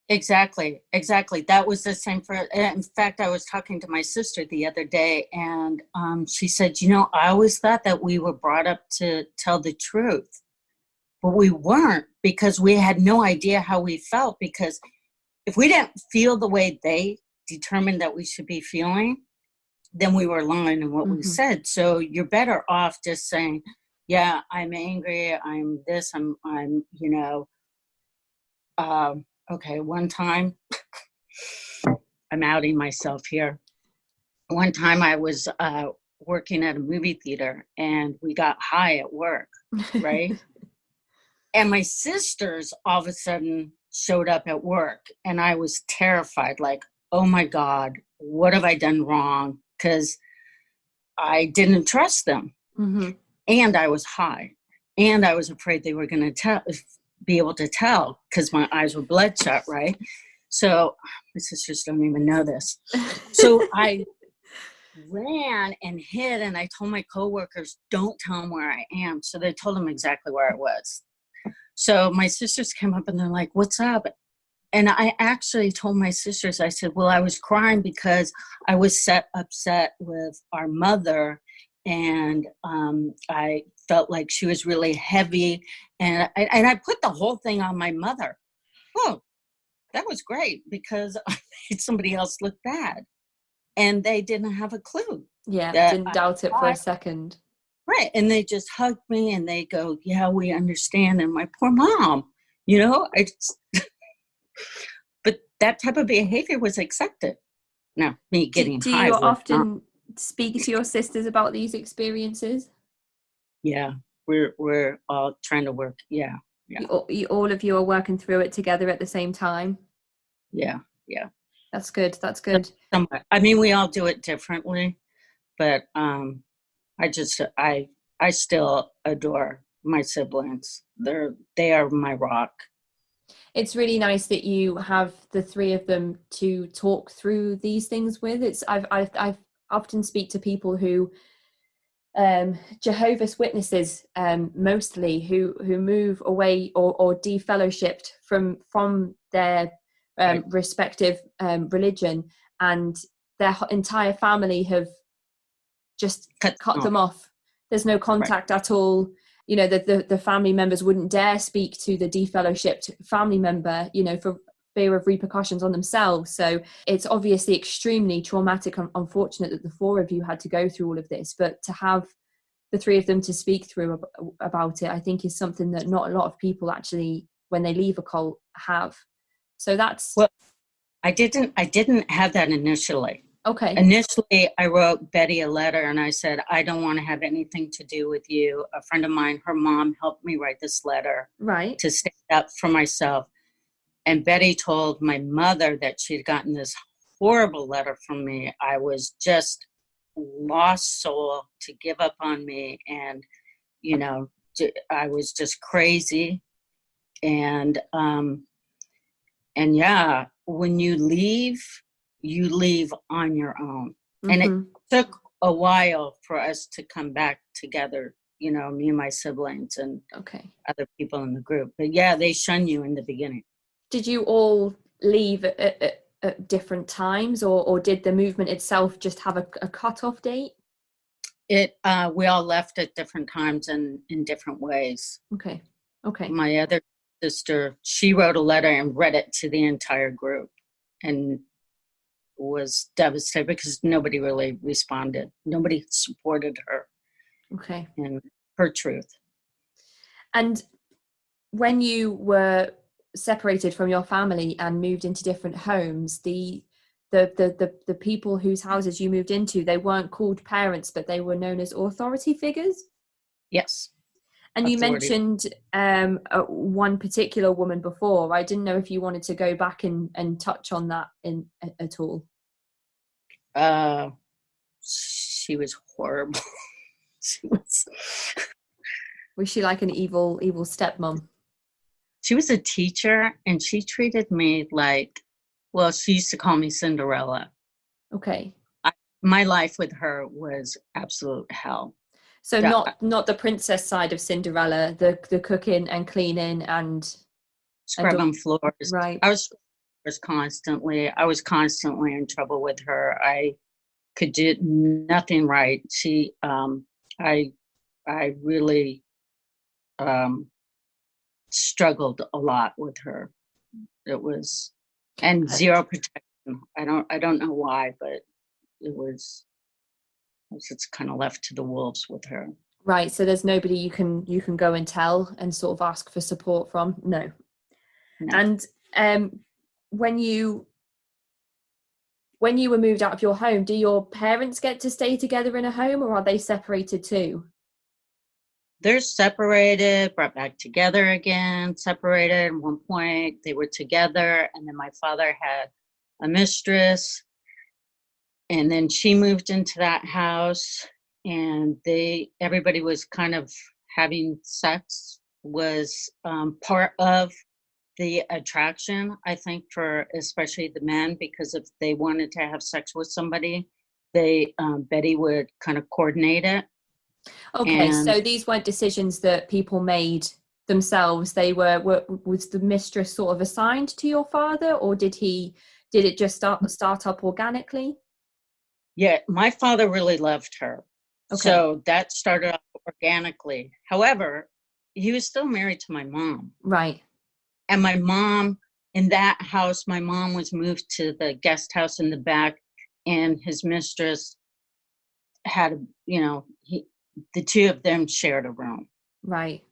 Exactly. That was the same for, in fact, I was talking to my sister the other day, and she said, you know, I always thought that we were brought up to tell the truth, but we weren't, because we had no idea how we felt, because if we didn't feel the way they determined that we should be feeling, then we were lying in what we said. So you're better off just saying, yeah, I'm angry, I'm this, I'm you know, okay, one time, I'm outing myself here. One time I was working at a movie theater, and we got high at work, right? And my sisters all of a sudden showed up at work, and I was terrified, like, oh my God, what have I done wrong? Because I didn't trust them. And I was high, and I was afraid they were going to be able to tell, because my eyes were bloodshot, right? So my sisters don't even know this. So I ran and hid, and I told my coworkers, don't tell them where I am. So they told them exactly where I was. So my sisters came up, and they're like, what's up? And I actually told my sisters, I said, well, I was crying because I was upset with our mother, and I felt like she was really heavy, and I put the whole thing on my mother. Oh, that was great, because I made somebody else look bad, and they didn't have a clue. Yeah, didn't doubt it for a second. Right, and they just hugged me, and they go, yeah, we understand. And my poor mom, you know, but that type of behavior was accepted. Now, me getting do high. Do you often speak to your sisters about these experiences? Yeah, we're all trying to work. Yeah. All of you are working through it together at the same time? Yeah. That's good. I mean, we all do it differently, but I still adore my siblings. They are my rock. It's really nice that you have the three of them to talk through these things with. I've often speak to people who Jehovah's Witnesses, mostly, who move away or defellowshipped from their respective religion, and their entire family have just cut them off. There's no contact at all. You know, the family members wouldn't dare speak to the defellowshipped family member, you know, for fear of repercussions on themselves. So it's obviously extremely traumatic and unfortunate that the four of you had to go through all of this, but to have the three of them to speak through about it, I think, is something that not a lot of people actually, when they leave a cult, have. So that's... Well, I didn't have that initially. Okay. Initially, I wrote Betty a letter, and I said, I don't want to have anything to do with you. A friend of mine, her mom, helped me write this letter. Right. To stand up for myself. And Betty told my mother that she'd gotten this horrible letter from me. I was just lost soul, to give up on me. And, you know, I was just crazy. And yeah, when you leave on your own. And it took a while for us to come back together, you know, me and my siblings and other people in the group. But yeah, they shun you in the beginning. Did you all leave at different times, or did the movement itself just have a cutoff date? We all left at different times and in different ways. Okay. My other sister, she wrote a letter and read it to the entire group, and was devastated because nobody really responded. Nobody supported her. Okay. And her truth. And when you were separated from your family and moved into different homes, the people whose houses you moved into, they weren't called parents, but they were known as authority figures? Yes. And you authority. mentioned one particular woman before. I didn't know if you wanted to go back and touch on that at all. She was horrible. Was she like an evil stepmom? She was a teacher, and she treated me like, well, she used to call me Cinderella. Okay. My life with her was absolute hell. So not the princess side of Cinderella, the cooking and cleaning and scrubbing floors. Right. I was constantly in trouble with her. I could do nothing right. She, I really struggled a lot with her. It was, and zero protection. I don't know why, but it was. I was just kind of left to the wolves with her. Right. So there's nobody you can go and tell and sort of ask for support from. No. And when you were moved out of your home, do your parents get to stay together in a home, or are they separated too? They're separated, brought back together again, separated. At one point they were together, and then my father had a mistress, and then she moved into that house, and everybody was kind of having sex, was part of the attraction, I think, for especially the men, because if they wanted to have sex with somebody, Betty would kind of coordinate it. Okay, so these weren't decisions that people made themselves. They was the mistress sort of assigned to your father, or did it just start up organically? Yeah, my father really loved her. Okay. So that started up organically. However, he was still married to my mom. Right. And my mom, in that house, my mom was moved to the guest house in the back, and his mistress had, the two of them shared a room. Right.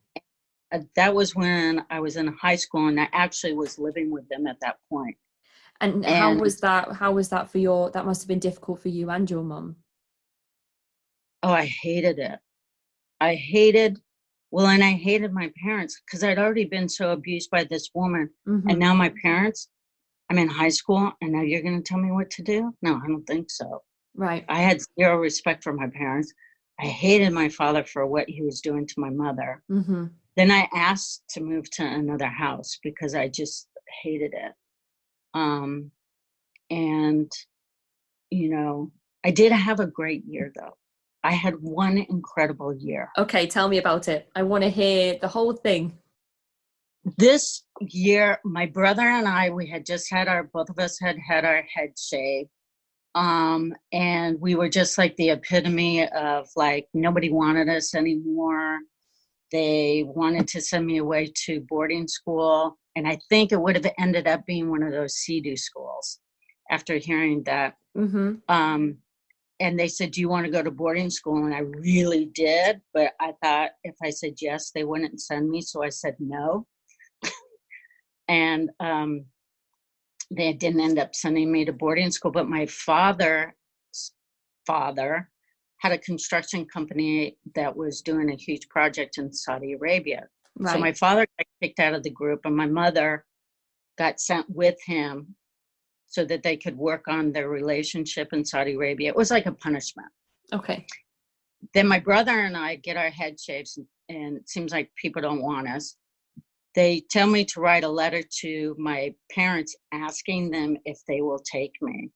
That was when I was in high school, and I actually was living with them at that point. And how was that? How was that for that must have been difficult for you and your mom. Oh, I hated it. I hated my parents, because I'd already been so abused by this woman. Mm-hmm. And now my parents, I'm in high school, and now you're going to tell me what to do? No, I don't think so. Right. I had zero respect for my parents. I hated my father for what he was doing to my mother. Mm-hmm. Then I asked to move to another house because I just hated it. And, I did have a great year, though. I had one incredible year. Okay, tell me about it. I want to hear the whole thing. This year, my brother and I, both of us had our head shaved. And we were just like the epitome of like, nobody wanted us anymore. They wanted to send me away to boarding school. And I think it would have ended up being one of those CDU schools after hearing that. Mm-hmm. And they said, do you want to go to boarding school? And I really did. But I thought if I said yes, they wouldn't send me. So I said no. And they didn't end up sending me to boarding school. But my father's father had a construction company that was doing a huge project in Saudi Arabia. Right. So my father got kicked out of the group, and my mother got sent with him so that they could work on their relationship in Saudi Arabia. It was like a punishment. Okay. Then my brother and I get our head shaved, and it seems like people don't want us. They tell me to write a letter to my parents asking them if they will take me.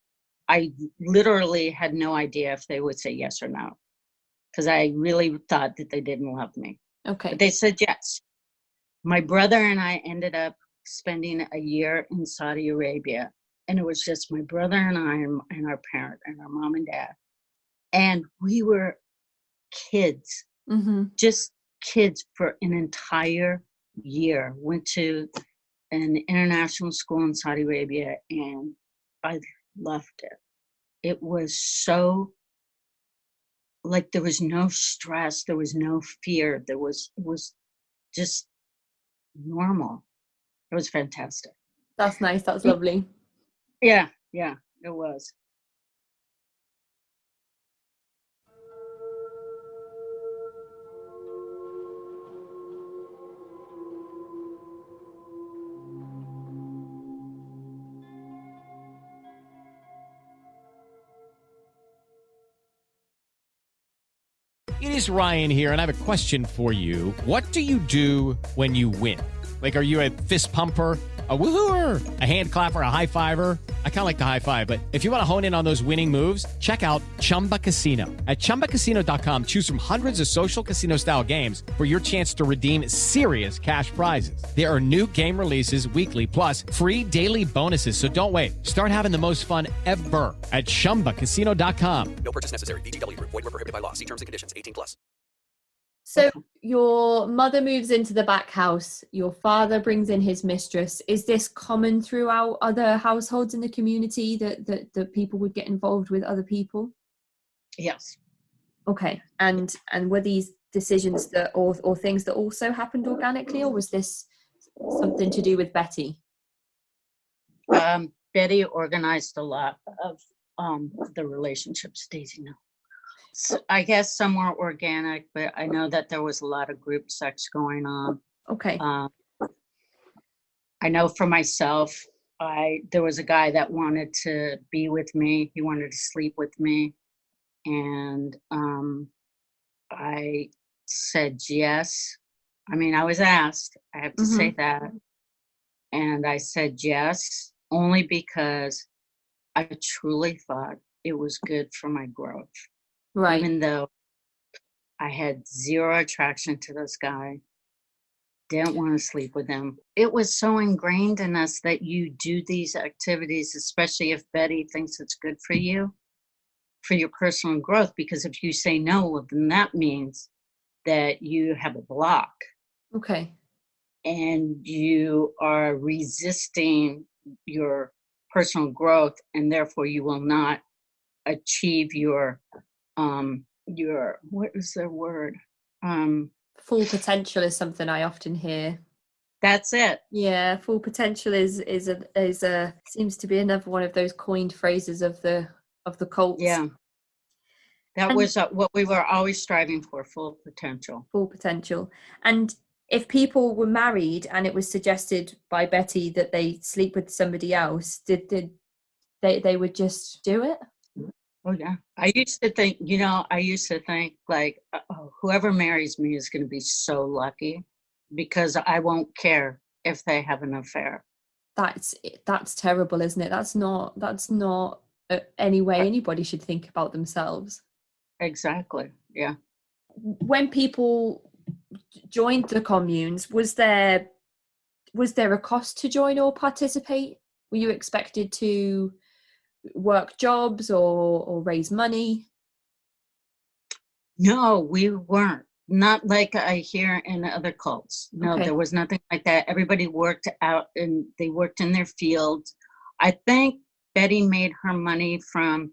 I literally had no idea if they would say yes or no, because I really thought that they didn't love me. Okay. But they said yes. My brother and I ended up spending a year in Saudi Arabia, and it was just my brother and I and our parent and our mom and dad. And we were kids, just kids for an entire year. Went to an international school in Saudi Arabia, and I loved it. It was so, like, there was no stress, there was no fear, it was just normal. It was fantastic. That's nice. That's lovely. Yeah, it was. is Ryan here, and I have a question for you. What do you do when you win? Like, are you a fist pumper, a woohooer, a hand clapper, a high fiver? I kind of like the high five, but if you want to hone in on those winning moves, check out Chumba Casino. At ChumbaCasino.com, choose from hundreds of social casino style games for your chance to redeem serious cash prizes. There are new game releases weekly, plus free daily bonuses. So don't wait. Start having the most fun ever at ChumbaCasino.com. No purchase necessary. VGW Group. Void where prohibited by law. See terms and conditions. 18+. So your mother moves into the back house. Your father brings in his mistress. Is this common throughout other households in the community that people would get involved with other people? Yes. Okay. And were these decisions that or things that also happened organically, or was this something to do with Betty? Betty organized a lot of the relationships, Daisy. No. So I guess some were organic, but I know that there was a lot of group sex going on. Okay. I know for myself, there was a guy that wanted to be with me. He wanted to sleep with me. And I said yes. I mean, I was asked, I have to say that. And I said yes, only because I truly thought it was good for my growth. Right. Even though I had zero attraction to this guy, didn't want to sleep with him. It was so ingrained in us that you do these activities, especially if Betty thinks it's good for you, for your personal growth. Because if you say no, well, then that means that you have a block. Okay. And you are resisting your personal growth, and therefore you will not achieve your what is the word? Full potential is something I often hear. That's it. Yeah, full potential is a seems to be another one of those coined phrases of the cults. Yeah. That was what we were always striving for, full potential. Full potential. And if people were married and it was suggested by Betty that they sleep with somebody else, did they would just do it? Oh, yeah. I used to think like, whoever marries me is going to be so lucky because I won't care if they have an affair. That's terrible, isn't it? That's not any way anybody should think about themselves. Exactly. Yeah. When people joined the communes, was there a cost to join or participate? Were you expected to work jobs or raise money? No, we weren't. Not like I hear in other cults. No, Okay. There was nothing like that. Everybody worked out and they worked in their fields. I think Betty made her money from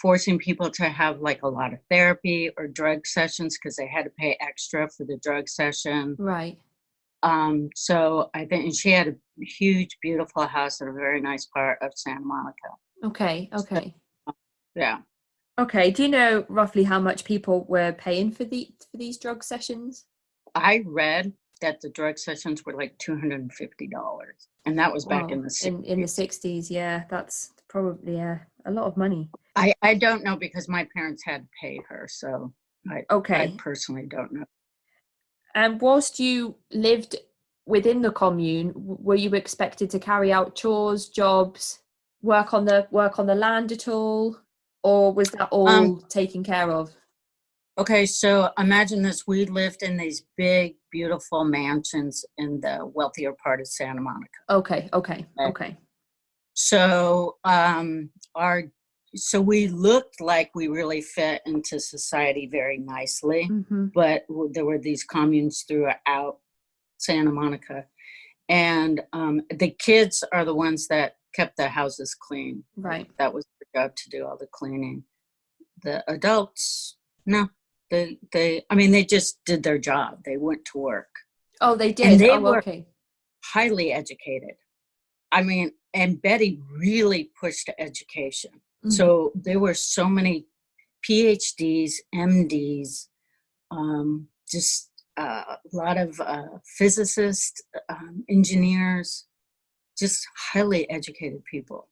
forcing people to have like a lot of therapy or drug sessions because they had to pay extra for the drug session. Right. So I think, and she had a huge, beautiful house in a very nice part of Santa Monica. Okay. Yeah. Okay. Do you know roughly how much people were paying for these drug sessions? I read that the drug sessions were like $250, and that was back in the 60s. In the 60s, yeah, that's probably a lot of money. I don't know because my parents had to pay her, so I personally don't know. And whilst you lived within the commune, were you expected to carry out chores, jobs, work on the land at all, or was that all taken care of? Okay, so imagine this: we lived in these big, beautiful mansions in the wealthier part of Santa Monica. Okay. So so we looked like we really fit into society very nicely, but there were these communes throughout Santa Monica, and the kids are the ones that kept the houses clean. Right. That was their job, to do all the cleaning. The adults, no, they just did their job. They went to work. Oh, they did. And they were okay. highly educated. I mean, and Betty really pushed education. So there were so many PhDs, MDs, just a lot of physicists, engineers, just highly educated people.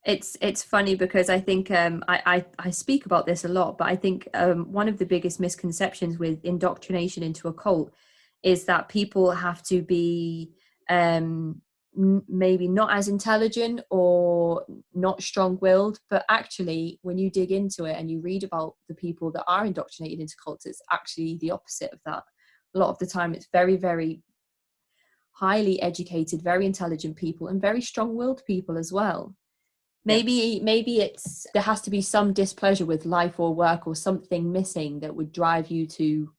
It's funny because I think I speak about this a lot, but I think one of the biggest misconceptions with indoctrination into a cult is that people have to be maybe not as intelligent or not strong-willed, but actually when you dig into it and you read about the people that are indoctrinated into cults, it's actually the opposite of that. A lot of the time it's very, very highly educated, very intelligent people and very strong-willed people as well. Maybe it's there has to be some displeasure with life or work or something missing that would drive you to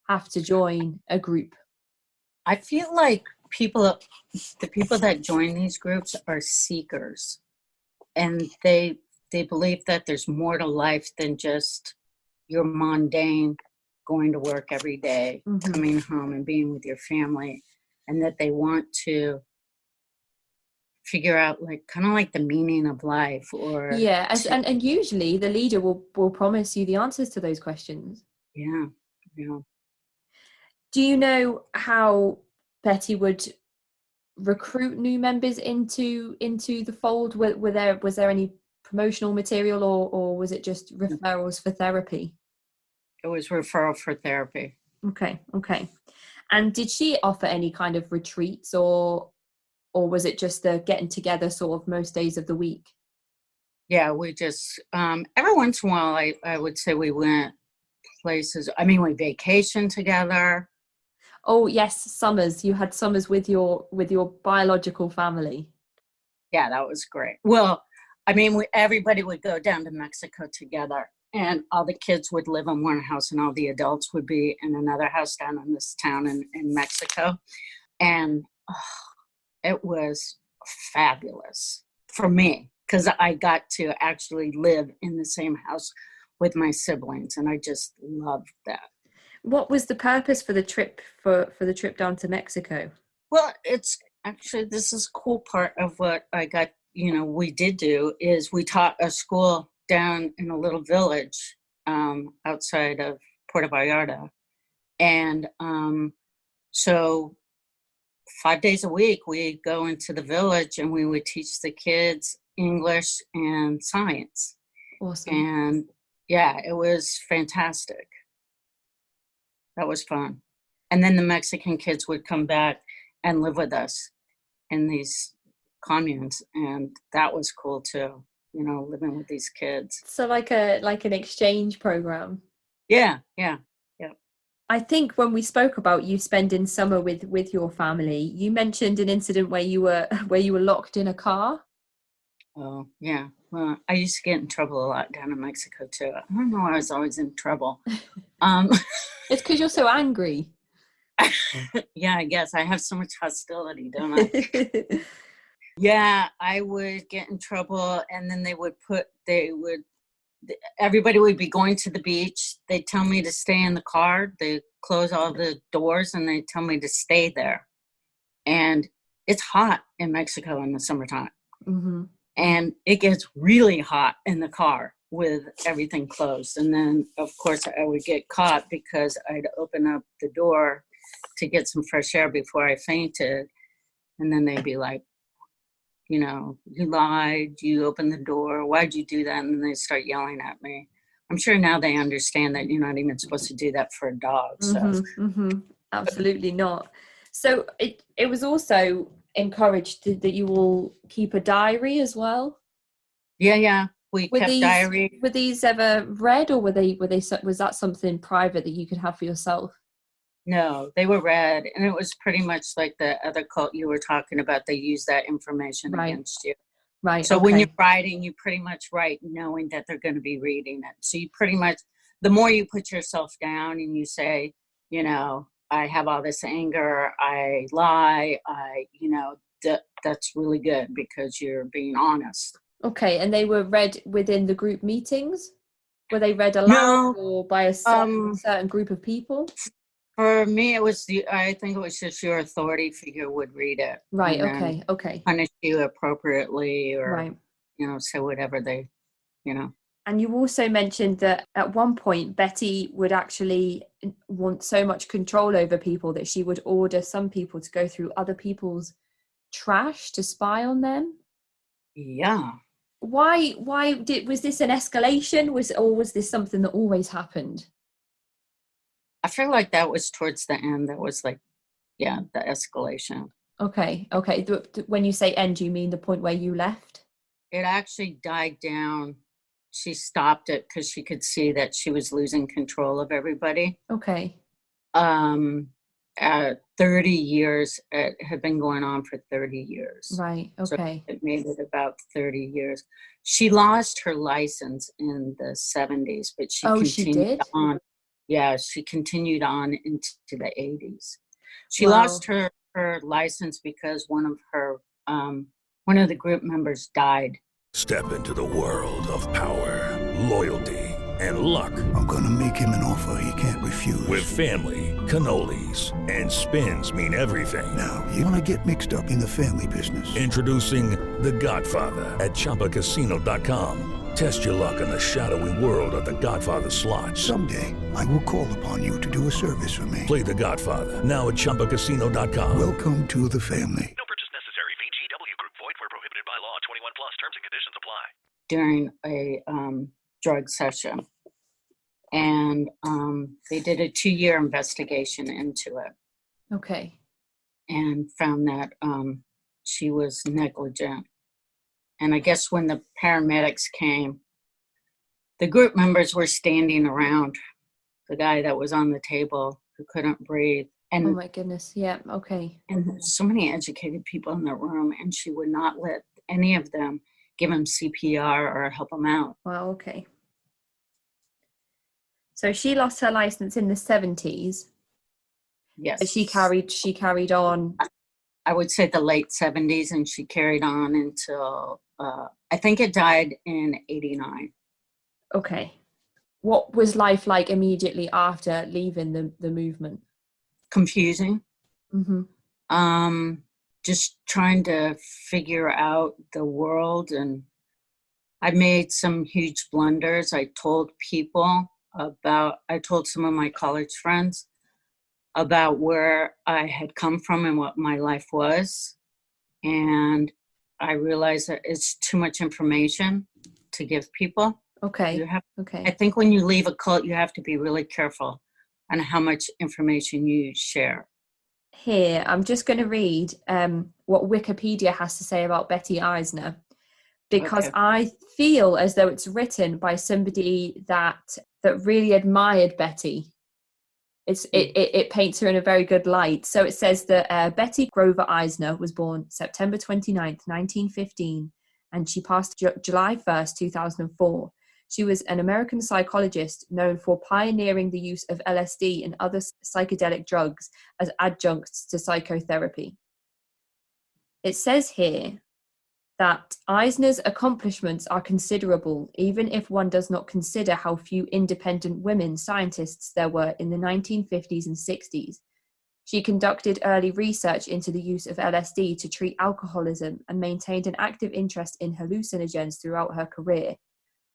have to join a group. I feel like the people that join these groups are seekers, and they believe that there's more to life than just your mundane going to work every day, coming home and being with your family, and that they want to figure out kind of like the meaning of life. Or and usually the leader will promise you the answers to those questions. Yeah. Do you know how Betty would recruit new members into the fold? Was there any promotional material or was it just referrals for therapy? It was referral for therapy. Okay. And did she offer any kind of retreats or was it just the getting together sort of most days of the week? Yeah, we just every once in a while I would say we went places. I mean, we vacationed together. Oh yes, summers. You had summers with your biological family. Yeah, that was great. Well, I mean, everybody would go down to Mexico together, and all the kids would live in one house, and all the adults would be in another house down in this town in Mexico. And it was fabulous for me because I got to actually live in the same house with my siblings, and I just loved that. What was the purpose for the trip for the trip down to Mexico? Well, it's actually, this is a cool part of what I got, we did do is we taught a school down in a little village outside of Puerto Vallarta. And so 5 days a week, we'd go into the village and we would teach the kids English and science. Awesome. And yeah, it was fantastic. That was fun. And then the Mexican kids would come back and live with us in these communes. And that was cool too, living with these kids. So like an exchange program. Yeah. I think when we spoke about you spending summer with your family, you mentioned an incident where you were locked in a car. Oh, yeah. Well, I used to get in trouble a lot down in Mexico too. I don't know why I was always in trouble. It's because you're so angry. Yeah, I guess I have so much hostility, don't I? Yeah, I would get in trouble, and then everybody would be going to the beach. They'd tell me to stay in the car. They'd close all the doors, and they'd tell me to stay there. And it's hot in Mexico in the summertime. Mm-hmm. And it gets really hot in the car with everything closed. And then, of course, I would get caught because I'd open up the door to get some fresh air before I fainted. And then they'd be like, you lied, you opened the door, why'd you do that? And then they start yelling at me. I'm sure now they understand that you're not even supposed to do that for a dog. So. Mm-hmm. Absolutely not. So it was also encouraged that you will keep a diary as well. Yeah. We kept diary. Were these ever read, or was that something private that you could have for yourself? No, they were read, and it was pretty much like the other cult you were talking about. They use that information against you. Right. So when you're writing, you pretty much write knowing that they're going to be reading it. So you pretty much, the more you put yourself down and you say, I have all this anger, I lie, that's really good because you're being honest. Okay, and they were read within the group meetings? Were they read aloud or by a certain group of people? For me, I think it was just your authority figure would read it. Right, okay. Punish you appropriately or, say whatever they, And you also mentioned that at one point, Betty would actually want so much control over people that she would order some people to go through other people's trash to spy on them. Yeah. Was this an escalation? Was this something that always happened? I feel like that was towards the end. That was like, yeah, the escalation. Okay. When you say end, you mean the point where you left? It actually died down. She stopped it because she could see that she was losing control of everybody. Okay. 30 years. It had been going on for 30 years. Right. Okay. So it made it about 30 years. She lost her license in the 70s, but she continued on. Yeah, she continued on into the 80s. She lost her license because one of the group members died. Step into the world of power, loyalty, and luck. I'm gonna make him an offer he can't refuse. With family, cannolis, and spins mean everything. Now, you wanna get mixed up in the family business. Introducing The Godfather at ChumbaCasino.com. Test your luck in the shadowy world of The Godfather slot. Someday, I will call upon you to do a service for me. Play The Godfather now at ChumbaCasino.com. Welcome to the family. No purchase necessary. VGW Group. Void where prohibited by law. 21 plus. Terms and conditions apply. During a drug session, and they did a 2-year investigation into it. Okay. And found that she was negligent. And I guess when the paramedics came, the group members were standing around the guy that was on the table who couldn't breathe. And oh my goodness. Yeah. Okay. And there's so many educated people in the room, and she would not let any of them give him CPR or help him out. Wow. Okay. So she lost her license in the 70s. Yes. But she carried on. I would say the late 70s, and she carried on until I think it died in 89. Okay. What was life like immediately after leaving the movement? Confusing. Mm-hmm. Just trying to figure out the world, and I made some huge blunders. I told some of my college friends about where I had come from and what my life was. And I realized that it's too much information to give people. Okay. I think when you leave a cult, you have to be really careful on how much information you share. Here, I'm just going to read what Wikipedia has to say about Betty Eisner, because I feel as though it's written by somebody that really admired Betty. It paints her in a very good light. So it says that Betty Grover Eisner was born September 29th, 1915, and she passed July 1st, 2004. She was an American psychologist known for pioneering the use of LSD and other psychedelic drugs as adjuncts to psychotherapy. It says here that Eisner's accomplishments are considerable, even if one does not consider how few independent women scientists there were in the 1950s and 60s. She conducted early research into the use of LSD to treat alcoholism and maintained an active interest in hallucinogens throughout her career.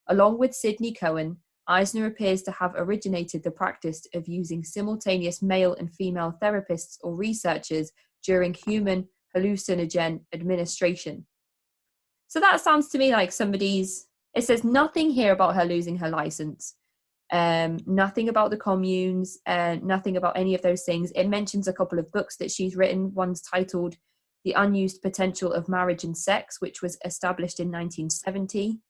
Along with Sidney Cohen, Eisner appears to have originated the practice of using simultaneous male and female therapists or researchers during human hallucinogen administration. So that sounds to me like it says nothing here about her losing her license, nothing about the communes, nothing about any of those things. It mentions a couple of books that she's written. One's titled The Unused Potential of Marriage and Sex, which was established in 1970.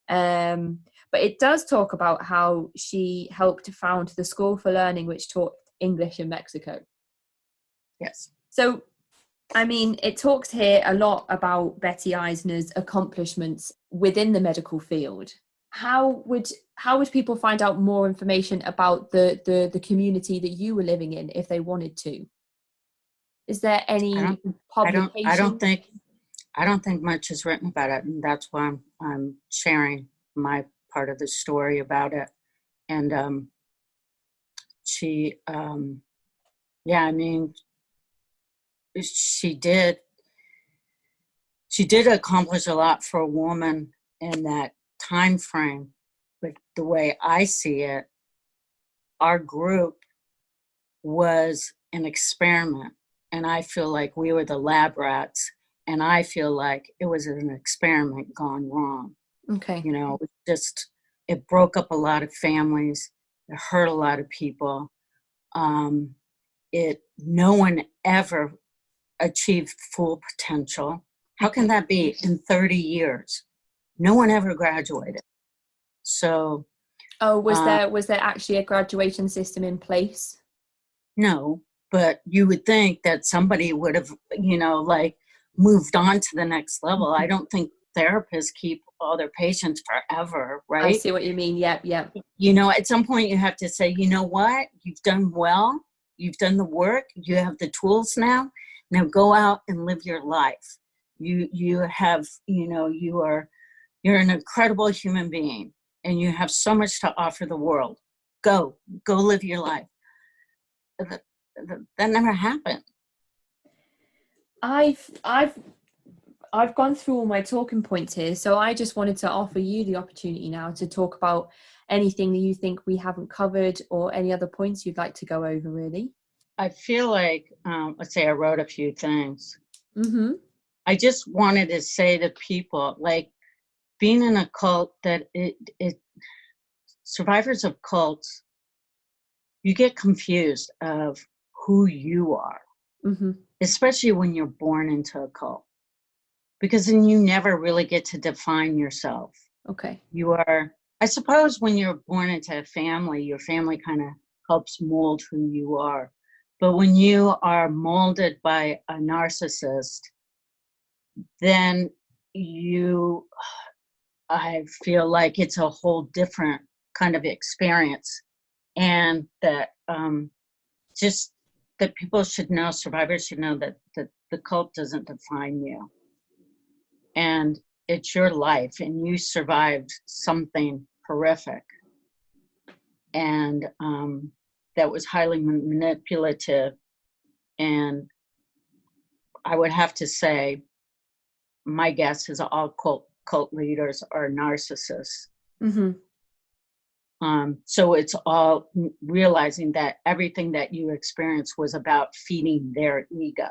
But it does talk about how she helped found the School for Learning, which taught English in Mexico. Yes. So, I mean, it talks here a lot about Betty Eisner's accomplishments within the medical field. How would people find out more information about the community that you were living in if they wanted to? Is there any publication? I don't think much is written about it, and that's why I'm sharing my part of the story about it. And she did accomplish a lot for a woman in that time frame. But the way I see it, our group was an experiment, and I feel like we were the lab rats, And I feel like it was an experiment gone wrong. Okay. You know, it broke up a lot of families. It hurt a lot of people. No one ever achieved full potential. How can that be in 30 years? No one ever graduated. So. Was there actually a graduation system in place? No, but you would think that somebody would have, like moved on to the next level. I don't think therapists keep all their patients forever, right? I see what you mean. Yep. At some point you have to say, you know what? You've done well. You've done the work. You have the tools now. Now go out and live your life. You have, you're an incredible human being and you have so much to offer the world. Go live your life. That never happened. I've gone through all my talking points here, so I just wanted to offer you the opportunity now to talk about anything that you think we haven't covered or any other points you'd like to go over, really. I feel like, let's say I wrote a few things. Mm-hmm. I just wanted to say to people, like, being in a cult, that survivors of cults, you get confused of who you are, mm-hmm. especially when you're born into a cult, because then you never really get to define yourself. Okay. You are, I suppose, when you're born into a family, your family kind of helps mold who you are. But when you are molded by a narcissist, then I feel like it's a whole different kind of experience. And that just that people should know, survivors should know that the cult doesn't define you. And it's your life, and you survived something horrific. And that was highly manipulative. And I would have to say, my guess is all cult leaders are narcissists. Mm-hmm. So it's all realizing that everything that you experienced was about feeding their ego,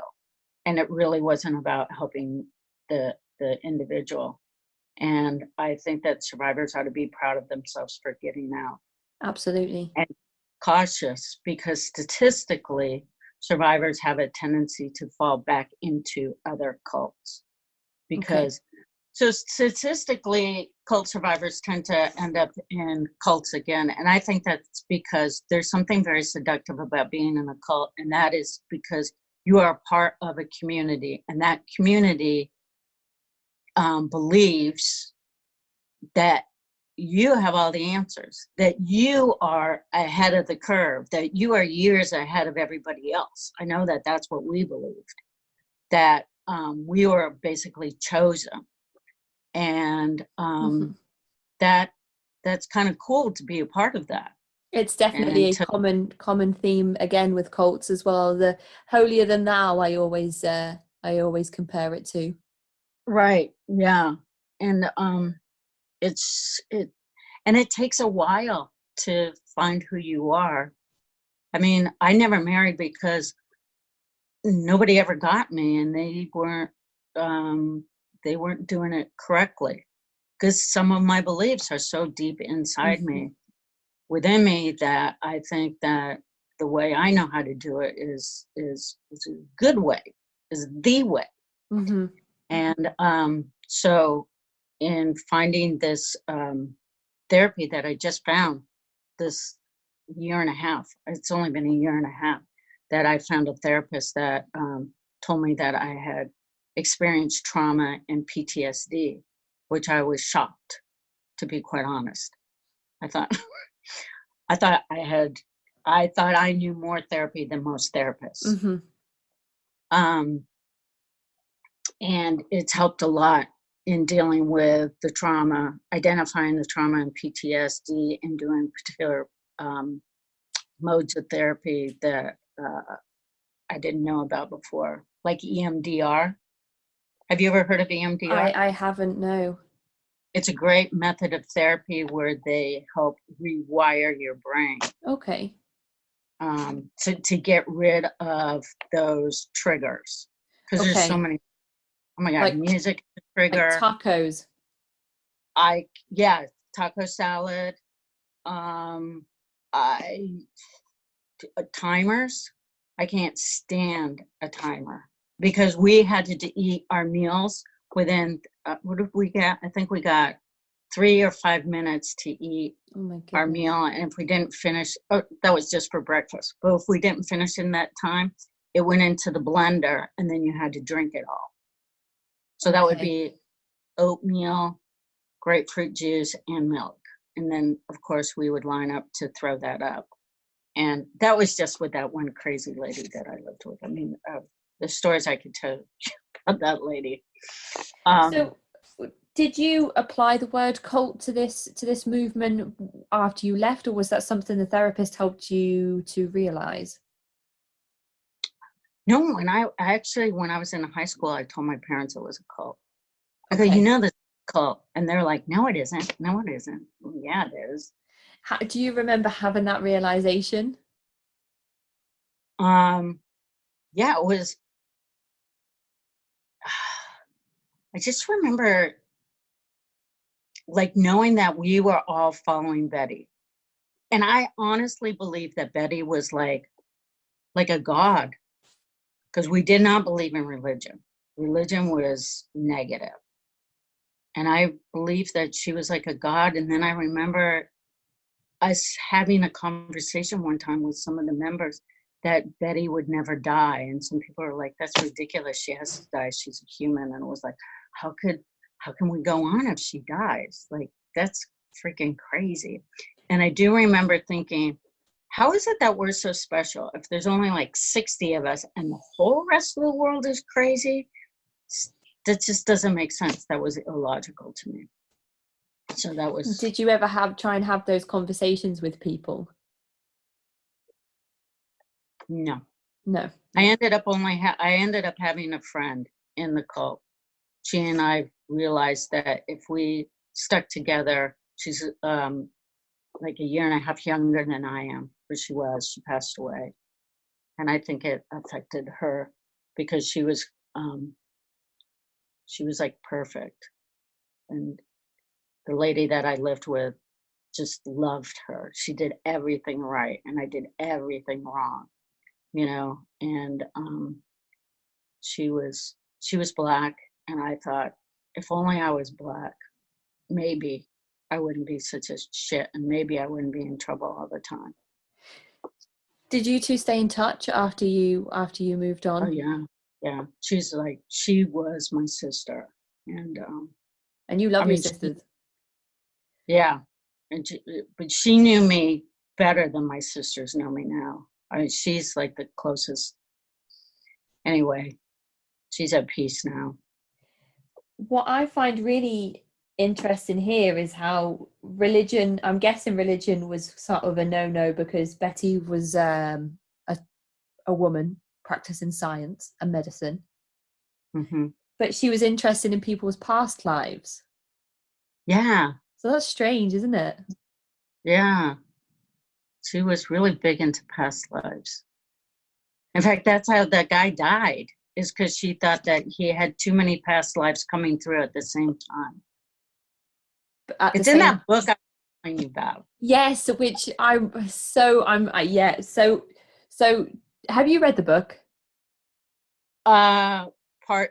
and it really wasn't about helping the individual. And I think that survivors ought to be proud of themselves for getting out. Absolutely. And cautious, because statistically, survivors have a tendency to fall back into other cults. Because So statistically, cult survivors tend to end up in cults again. And I think that's because there's something very seductive about being in a cult. And that is because you are part of a community. And that community believes that you have all the answers, that you are ahead of the curve, that you are years ahead of everybody else. I know that that's what we believed, that we were basically chosen. And that's kind of cool to be a part of that. It's definitely a common theme again with cults as well. The holier than thou, I always compare it to. Right. Yeah. And it takes a while to find who you are. I mean, I never married because nobody ever got me, and they weren't doing it correctly, because some of my beliefs are so deep inside me, within me, that I think that the way I know how to do it is a good way, is the way. Mm-hmm. And so in finding this therapy that I just found this year and a half, it's only been a year and a half, that I found a therapist that told me that I had experienced trauma and PTSD, which I was shocked, to be quite honest. I thought I knew more therapy than most therapists. Mm-hmm. And it's helped a lot in dealing with the trauma, identifying the trauma and PTSD, and doing particular modes of therapy that I didn't know about before, like EMDR. Have you ever heard of EMDR? I haven't, no. It's a great method of therapy where they help rewire your brain. Okay. To get rid of those triggers. Because there's so many. Oh my God, Like music trigger. like tacos. Taco salad. I timers. I can't stand a timer because we had to eat our meals within what did we get? I think we got 3 or 5 minutes to eat our meal, and if we didn't finish, that was just for breakfast. But if we didn't finish in that time, it went into the blender, and then you had to drink it all. So that would be oatmeal, grapefruit juice, and milk. And then, of course, we would line up to throw that up. And that was just with that one crazy lady that I lived with. I mean, the stories I could tell about that lady. So did you apply the word cult to this movement after you left, or was that something the therapist helped you to realize? No, when I was in high school, I told my parents it was a cult. I go, this is a cult. And they're like, no, it isn't. No, it isn't. Well, yeah, it is. How, do you remember having that realization? Yeah, it was. I just remember like knowing that we were all following Betty. And I honestly believe that Betty was like a god, because we did not believe in religion. Religion was negative. And I believe that she was like a god. And then I remember us having a conversation one time with some of the members that Betty would never die. And some people are like, that's ridiculous. She has to die. She's a human. And it was like, how can we go on if she dies? Like, that's freaking crazy. And I do remember thinking, how is it that we're so special if there's only like 60 of us and the whole rest of the world is crazy? That just doesn't make sense. That was illogical to me. So that was. Did you ever try and have those conversations with people? No. I ended up having a friend in the cult. She and I realized that if we stuck together, she's like a year and a half younger than I am, but she passed away. And I think it affected her because she was like perfect. And the lady that I lived with just loved her. She did everything right and I did everything wrong, and she was Black. And I thought, if only I was Black, maybe I wouldn't be such a shit and maybe I wouldn't be in trouble all the time. Did you two stay in touch after you moved on? Oh, yeah. Yeah. She was my sister. And you love your sisters. Yeah. But she knew me better than my sisters know me now. I mean, she's like the closest. Anyway, she's at peace now. What I find really interesting here is how religion, I'm guessing religion was sort of a no-no because Betty was a woman practicing science and medicine. Mm-hmm. But she was interested in people's past lives. Yeah. So that's strange, isn't it? Yeah. She was really big into past lives. In fact, that's how that guy died, is because she thought that he had too many past lives coming through at the same time. It's in that book I'm telling you about. Yes, which So have you read the book?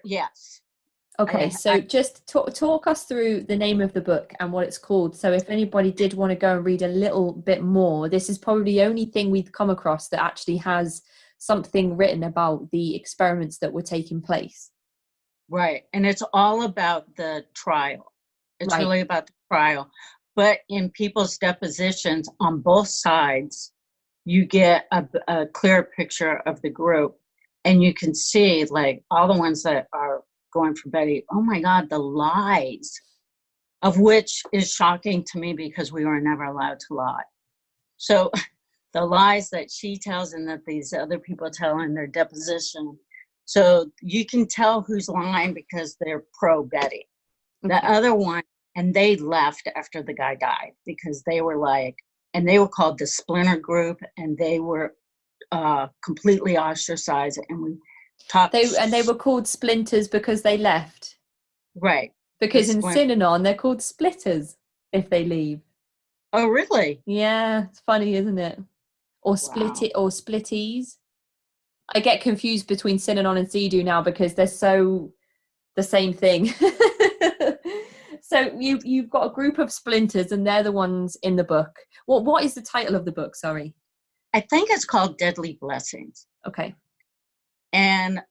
Yes. Okay, just talk us through the name of the book and what it's called. So if anybody did want to go and read a little bit more, this is probably the only thing we've come across that actually has something written about the experiments that were taking place. Right. And it's all about the trial. It's really about the trial. But in people's depositions on both sides, you get a clear picture of the group. And you can see, like, all the ones that are going for Betty, oh my God, the lies, of which is shocking to me because we were never allowed to lie. So the lies that she tells and that these other people tell in their deposition. So you can tell who's lying because they're pro Betty. Okay. The other one, and they left after the guy died because they were like, and they were called the Splinter Group, and they were completely ostracized. And They were called splinters because they left. Right. Because in Synanon, they're called splitters if they leave. Oh, really? Yeah, it's funny, isn't it? Or splitties. I get confused between Synanon and Zedu now because they're so the same thing. So you've got a group of splinters, and they're the ones in the book. What is the title of the book? Sorry, I think it's called Deadly Blessings. Okay. And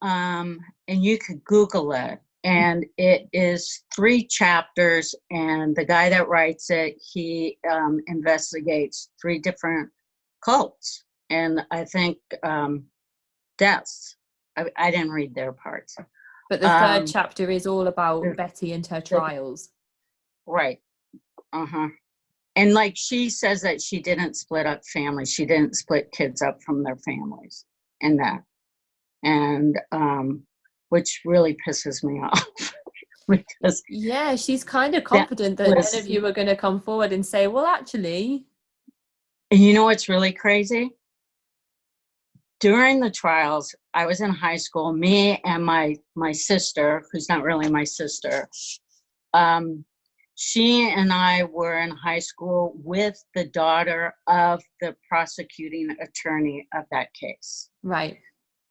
you could Google it, and it is 3 chapters. And the guy that writes it, he investigates 3 different cults, and I think deaths. I didn't read their parts. But the third chapter is all about Betty and her trials. Right. And like she says that she didn't split up families. She didn't split kids up from their families and that. And which really pisses me off. Because yeah, she's kind of confident that none of you are going to come forward and say, well, actually. And you know what's really crazy? During the trials, I was in high school, me and my sister, who's not really my sister, she and I were in high school with the daughter of the prosecuting attorney of that case. Right.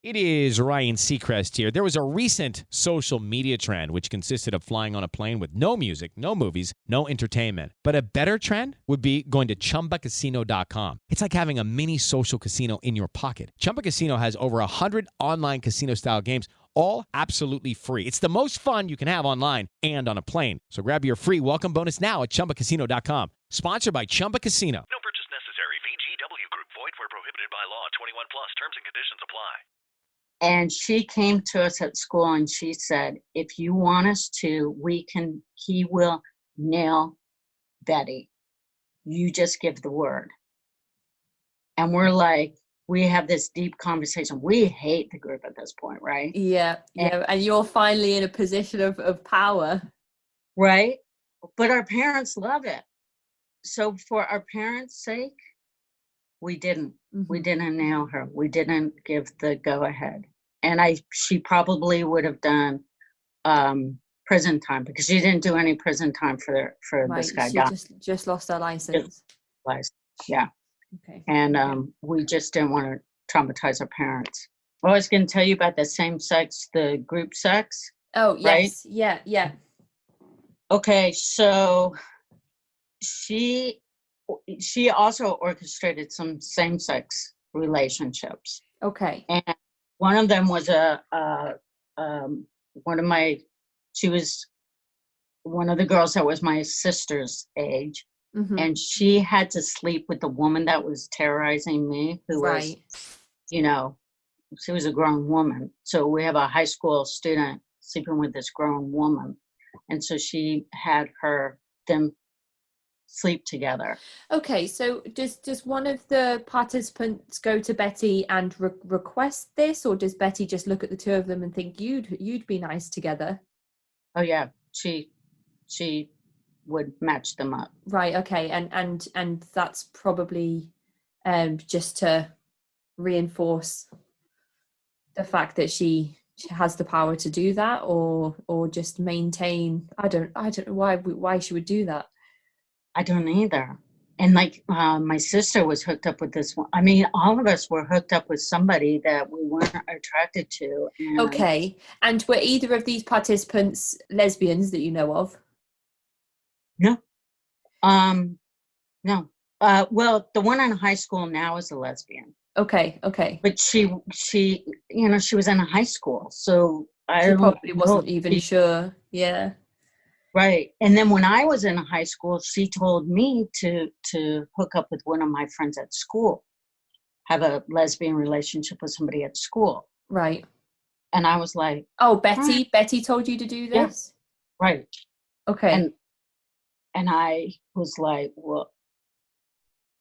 It is Ryan Seacrest here. There was a recent social media trend which consisted of flying on a plane with no music, no movies, no entertainment. But a better trend would be going to ChumbaCasino.com. It's like having a mini social casino in your pocket. Chumba Casino has over 100 online casino-style games, all absolutely free. It's the most fun you can have online and on a plane. So grab your free welcome bonus now at ChumbaCasino.com. Sponsored by Chumba Casino. No purchase necessary. VGW Group. Void where prohibited by law. 21 plus. Terms and conditions apply. And she came to us at school and she said, if you want us to, he will nail Betty. You just give the word. And we're like, we have this deep conversation. We hate the group at this point, right? Yeah. And you're finally in a position of power. Right? But our parents love it. So for our parents' sake, we didn't. Mm-hmm. We didn't nail her. We didn't give the go-ahead. And she probably would have done prison time because she didn't do any prison time for this guy. She just lost her license. Yeah. Okay. And we just didn't want to traumatize our parents. I was going to tell you about the group sex. Oh, yes. Right? Yeah. Okay, so she also orchestrated some same-sex relationships. Okay. And one of them was she was one of the girls that was my sister's age. Mm-hmm. And she had to sleep with the woman that was terrorizing me, who was, she was a grown woman. So we have a high school student sleeping with this grown woman. And so she had them sleep together. Okay, so does one of the participants go to Betty and request this, or does Betty just look at the two of them and think you'd be nice together? Oh yeah, she would match them up. Right. Okay, and that's probably just to reinforce the fact that she has the power to do that, or just maintain. I don't know why she would do that. I don't either. And like my sister was hooked up with this one. I mean, all of us were hooked up with somebody that we weren't attracted to. Okay. And were either of these participants lesbians that you know of? No. No. Well, the one in high school now is a lesbian. Okay. But she was in high school, so she probably wasn't even sure. Yeah. Right. And then when I was in high school, she told me to hook up with one of my friends at school, have a lesbian relationship with somebody at school. Right. And I was like, oh, Betty, Betty told you to do this? Yeah. Right. Okay. And I was like, well,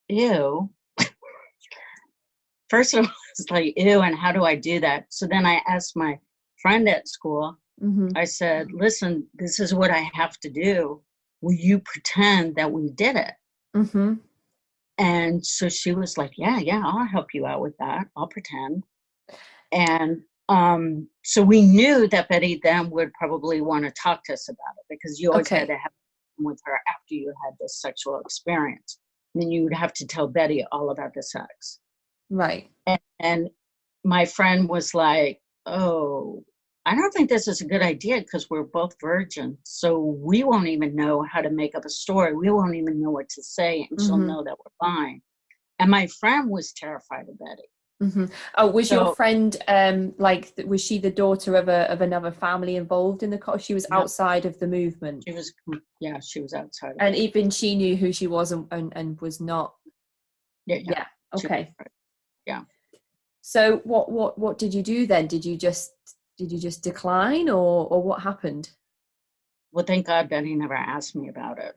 ew. First of all, it's like, ew, and how do I do that? So then I asked my friend at school, mm-hmm. I said, listen, this is what I have to do. Will you pretend that we did it? Mm-hmm. And so she was like, yeah, I'll help you out with that. I'll pretend. And So we knew that Betty then would probably want to talk to us about it, because you always had to have with her after you had this sexual experience. And then you would have to tell Betty all about the sex. Right. And my friend was like, oh, I don't think this is a good idea, because we're both virgins. So we won't even know how to make up a story. We won't even know what to say, and she'll know that we're fine. And my friend was terrified of Betty. Mm-hmm. Oh, was your friend was she the daughter of another family involved in the cult? She was outside of the movement. She was outside. And even she knew who she was and was not. Yeah. Okay. Yeah. So what did you do then? Did you just decline, or what happened? Well, thank God Betty never asked me about it.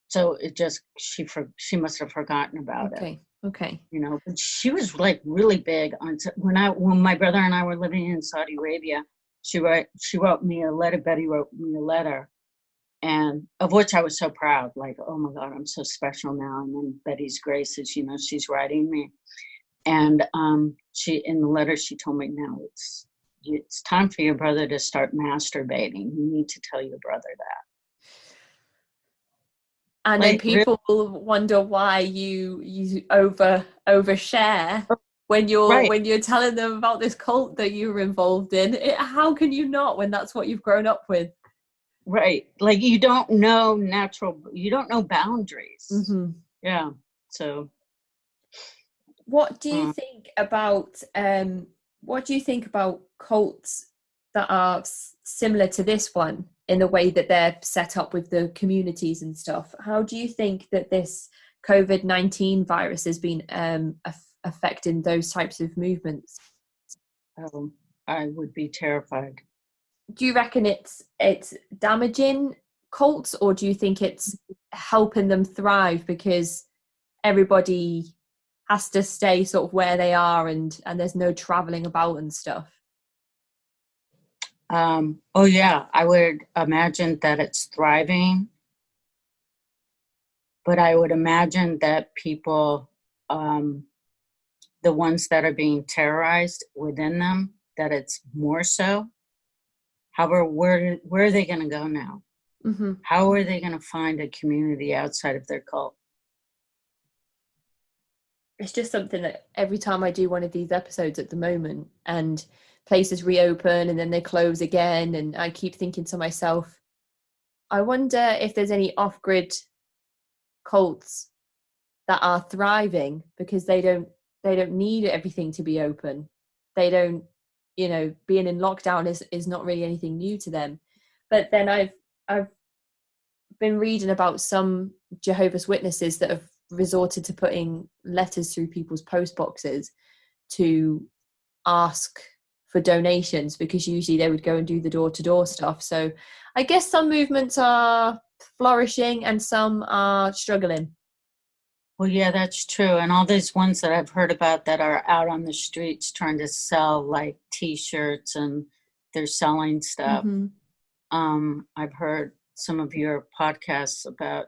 So it just she must have forgotten about it. Okay. You know, but she was like really big on when my brother and I were living in Saudi Arabia. She wrote me a letter. Betty wrote me a letter, and of which I was so proud. Like, oh my God, I'm so special now. And then Betty's graces, you know, she's writing me, and she in the letter she told me, now it's time for your brother to start masturbating. You need to tell your brother that. And then people will wonder why you overshare when you're telling them about this cult that you were involved in. How can you not, when that's what you've grown up with? Right. Like you don't know boundaries. Mm-hmm. Yeah. So what do you think about cults that are similar to this one in the way that they're set up with the communities and stuff? How do you think that this COVID-19 virus has been affecting those types of movements? I would be terrified. Do you reckon it's damaging cults, or do you think it's helping them thrive because everybody has to stay sort of where they are and there's no traveling about and stuff? Oh yeah, I would imagine that it's thriving, but I would imagine that people, the ones that are being terrorized within them, that it's more so. However, where are they going to go now? Mm-hmm. How are they going to find a community outside of their cult? It's just something that every time I do one of these episodes at the moment, and places reopen and then they close again, and I keep thinking to myself, I wonder if there's any off-grid cults that are thriving because they don't need everything to be open. They don't, being in lockdown is not really anything new to them. But then I've been reading about some Jehovah's Witnesses that have resorted to putting letters through people's post boxes to ask for donations, because usually they would go and do the door-to-door stuff. So I guess some movements are flourishing and some are struggling. Well, yeah, that's true. And all these ones that I've heard about that are out on the streets trying to sell like T-shirts, and they're selling stuff. Mm-hmm. I've heard some of your podcasts about,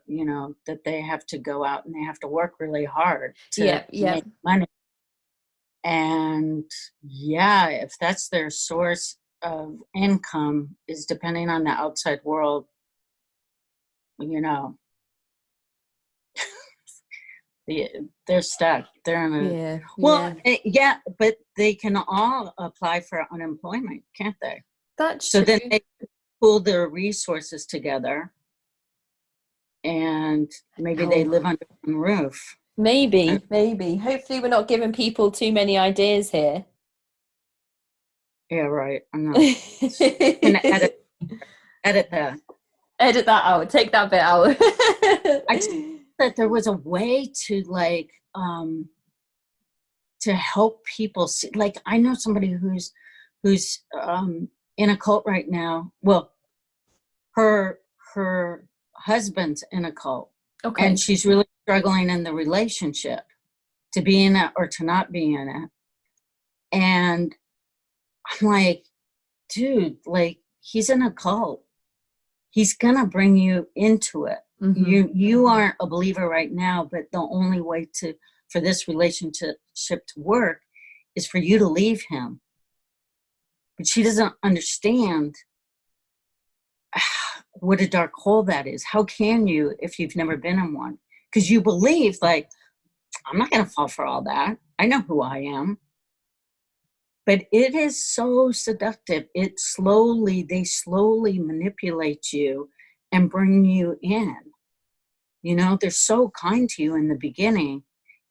that they have to go out and they have to work really hard to make money. And yeah, if that's their source of income, is depending on the outside world, they're stuck. They're in a but they can all apply for unemployment, can't they? That's so true. Then they pool their resources together, and maybe they live under one roof. Maybe. Hopefully we're not giving people too many ideas here. Yeah, right. I'm not gonna edit that. Edit that out. Take that bit out. I think that there was a way to to help people see. Like, I know somebody who's in a cult right now. Well, her husband's in a cult. Okay. And she's really struggling in the relationship to be in it or to not be in it. And I'm like, dude, like, he's in a cult. He's going to bring you into it. Mm-hmm. You aren't a believer right now, but the only way for this relationship to work is for you to leave him. But she doesn't understand what a dark hole that is. How can you if you've never been in one? Because you believe, like, I'm not going to fall for all that. I know who I am. But it is so seductive. They slowly manipulate you and bring you in. You know, they're so kind to you in the beginning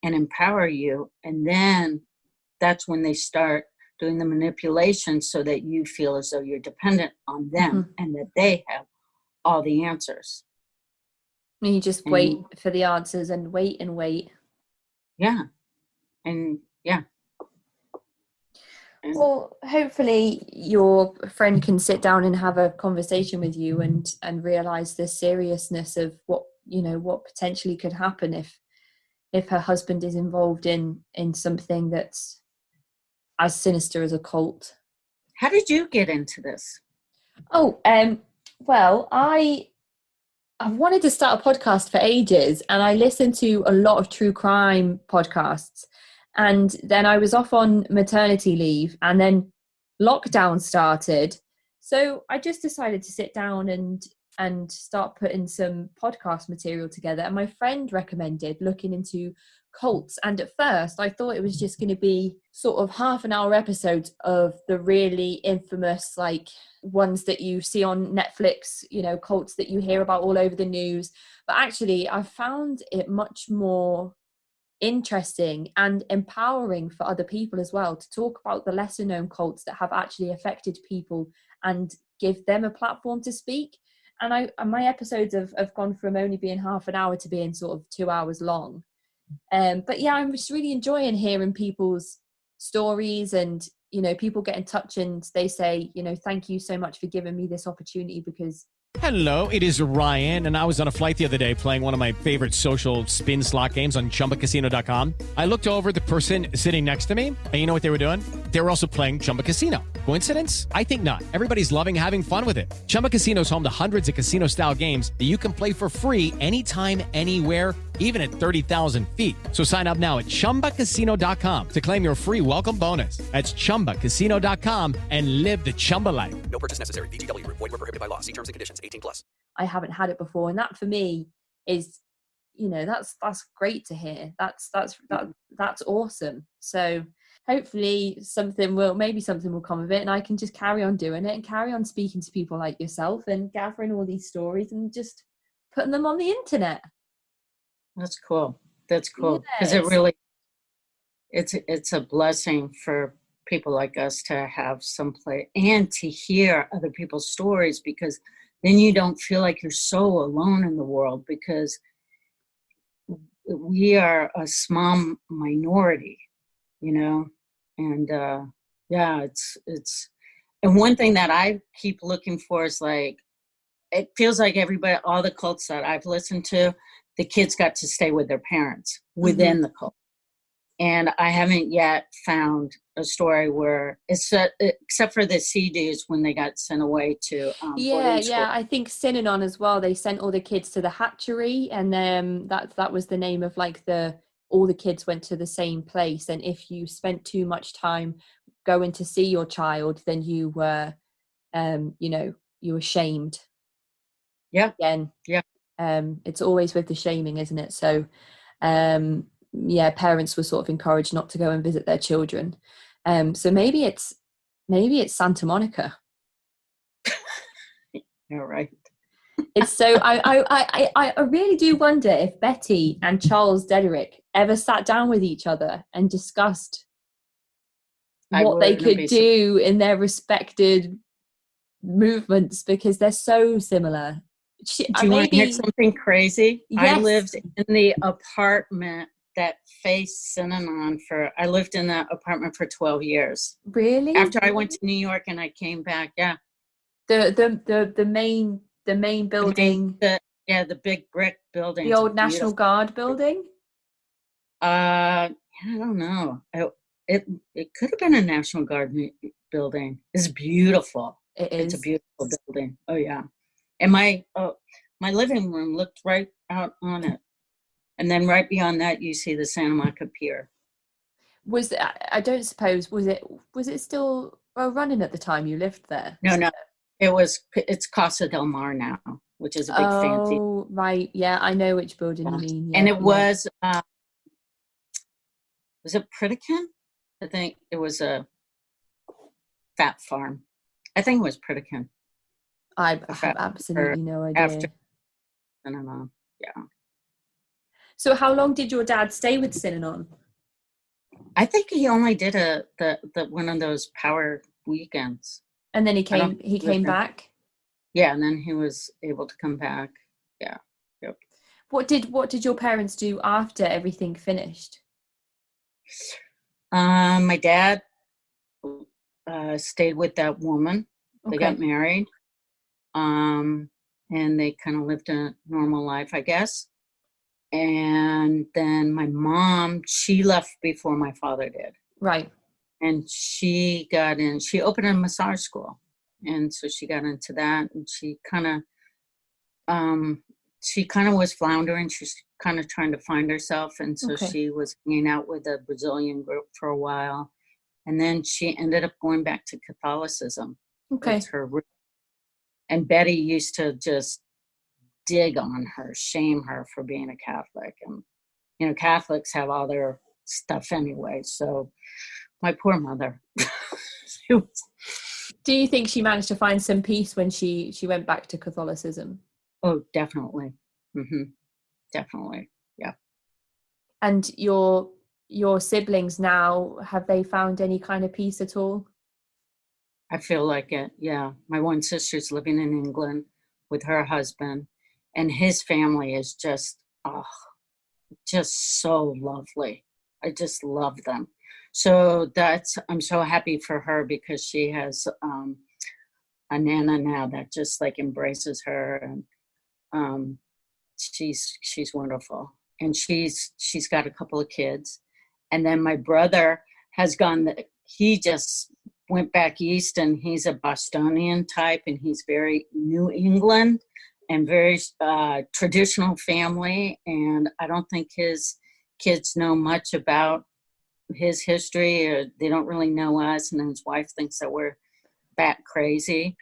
and empower you. And then that's when they start doing the manipulation so that you feel as though you're dependent on them and that they have all the answers. And you just wait for the answers and wait and wait. Yeah. And yeah. Well, hopefully your friend can sit down and have a conversation with you and realize the seriousness of what potentially could happen if her husband is involved in something that's as sinister as a cult. How did you get into this? Well, I've wanted to start a podcast for ages, and I listened to a lot of true crime podcasts. And then I was off on maternity leave, and then lockdown started. So I just decided to sit down and start putting some podcast material together. And my friend recommended looking into cults. And at first I thought it was just going to be sort of half-an-hour episodes of the really infamous, like, ones that you see on Netflix, you know, cults that you hear about all over the news. But actually I found it much more interesting and empowering for other people as well, to talk about the lesser known cults that have actually affected people and give them a platform to speak. And my episodes have gone from only being half an hour to being sort of 2 hours long. But yeah, I'm just really enjoying hearing people's stories, and, you know, people get in touch and they say, you know, thank you so much for giving me this opportunity, because Hello, it is Ryan, and I was on a flight the other day playing one of my favorite social spin slot games on ChumbaCasino.com. I looked over at the person sitting next to me, and you know what they were doing? They were also playing Chumba Casino. Coincidence? I think not. Everybody's loving having fun with it. Chumba Casino is home to hundreds of casino-style games that you can play for free anytime, anywhere, even at 30,000 feet. So sign up now at ChumbaCasino.com to claim your free welcome bonus. That's ChumbaCasino.com and live the Chumba life. No purchase necessary. VGW. Void where prohibited by law. See terms and conditions. 18+. I haven't had it before, and that for me is, you know, that's great to hear. That's awesome. So hopefully something will come of it, and I can just carry on doing it and carry on speaking to people like yourself and gathering all these stories and just putting them on the internet. That's cool. Because it really, it's a blessing for people like us to have some play and to hear other people's stories, because then you don't feel like you're so alone in the world, because we are a small minority, you know. And it's and one thing that I keep looking for is, like, it feels like everybody, all the cults that I've listened to, the kids got to stay with their parents within the cult. And I haven't yet found a story where it's except for the CDs when they got sent away to boarding school. I think Synanon as well. They sent all the kids to the hatchery, and that was the name of, like, all the kids went to the same place. And if you spent too much time going to see your child, then you were, you were shamed. Yeah. Again. Yeah. It's always with the shaming, isn't it? So, parents were sort of encouraged not to go and visit their children. So maybe it's Santa Monica. You're right. It's so I really do wonder if Betty and Charles Dederick ever sat down with each other and discussed what they could do in their respected movements, because they're so similar. Do you want to hear something crazy? Yes. I lived in the apartment that faced Synanon I lived in that apartment for 12 years. Really? After I went to New York and I came back, yeah. The main building. The big brick building. The old National Guard building? I don't know. It could have been a National Guard building. It's beautiful. It is. It's a beautiful building. Oh yeah. And my living room looked right out on it. And then right beyond that, you see the Santa Monica Pier. Was it still well, running at the time you lived there. No. It's Casa del Mar now, which is a big fancy. Oh, right. Yeah, I know which building you mean. Yeah, and it was it Pritikin? I think it was a fat farm. I think it was Pritikin. I have absolutely no idea. Yeah. So how long did your dad stay with Synanon? I think he only did the one of those power weekends. And then he came back? Yeah, and then he was able to come back. Yeah. Yep. What did your parents do after everything finished? My dad stayed with that woman. They got married. And they kind of lived a normal life, I guess. And then my mom, she left before my father did. Right. And she opened a massage school. And so she got into that, and she kind of was floundering. She's kind of trying to find herself. And so she was hanging out with a Brazilian group for a while. And then she ended up going back to Catholicism. Okay. That's her root. And Betty used to just dig on her, shame her for being a Catholic. And, you know, Catholics have all their stuff anyway. So my poor mother. Do you think she managed to find some peace when she went back to Catholicism? Oh, definitely. Mm-hmm. Definitely. Yeah. And your siblings now, have they found any kind of peace at all? I feel like it. Yeah. My one sister's living in England with her husband, and his family is just so lovely. I just love them. So I'm so happy for her, because she has a nana now that just like embraces her, and she's wonderful. And she's got a couple of kids. And then my brother has he just went back east, and he's a Bostonian type, and he's very New England and very traditional family. And I don't think his kids know much about his history, or they don't really know us, and his wife thinks that we're bat crazy.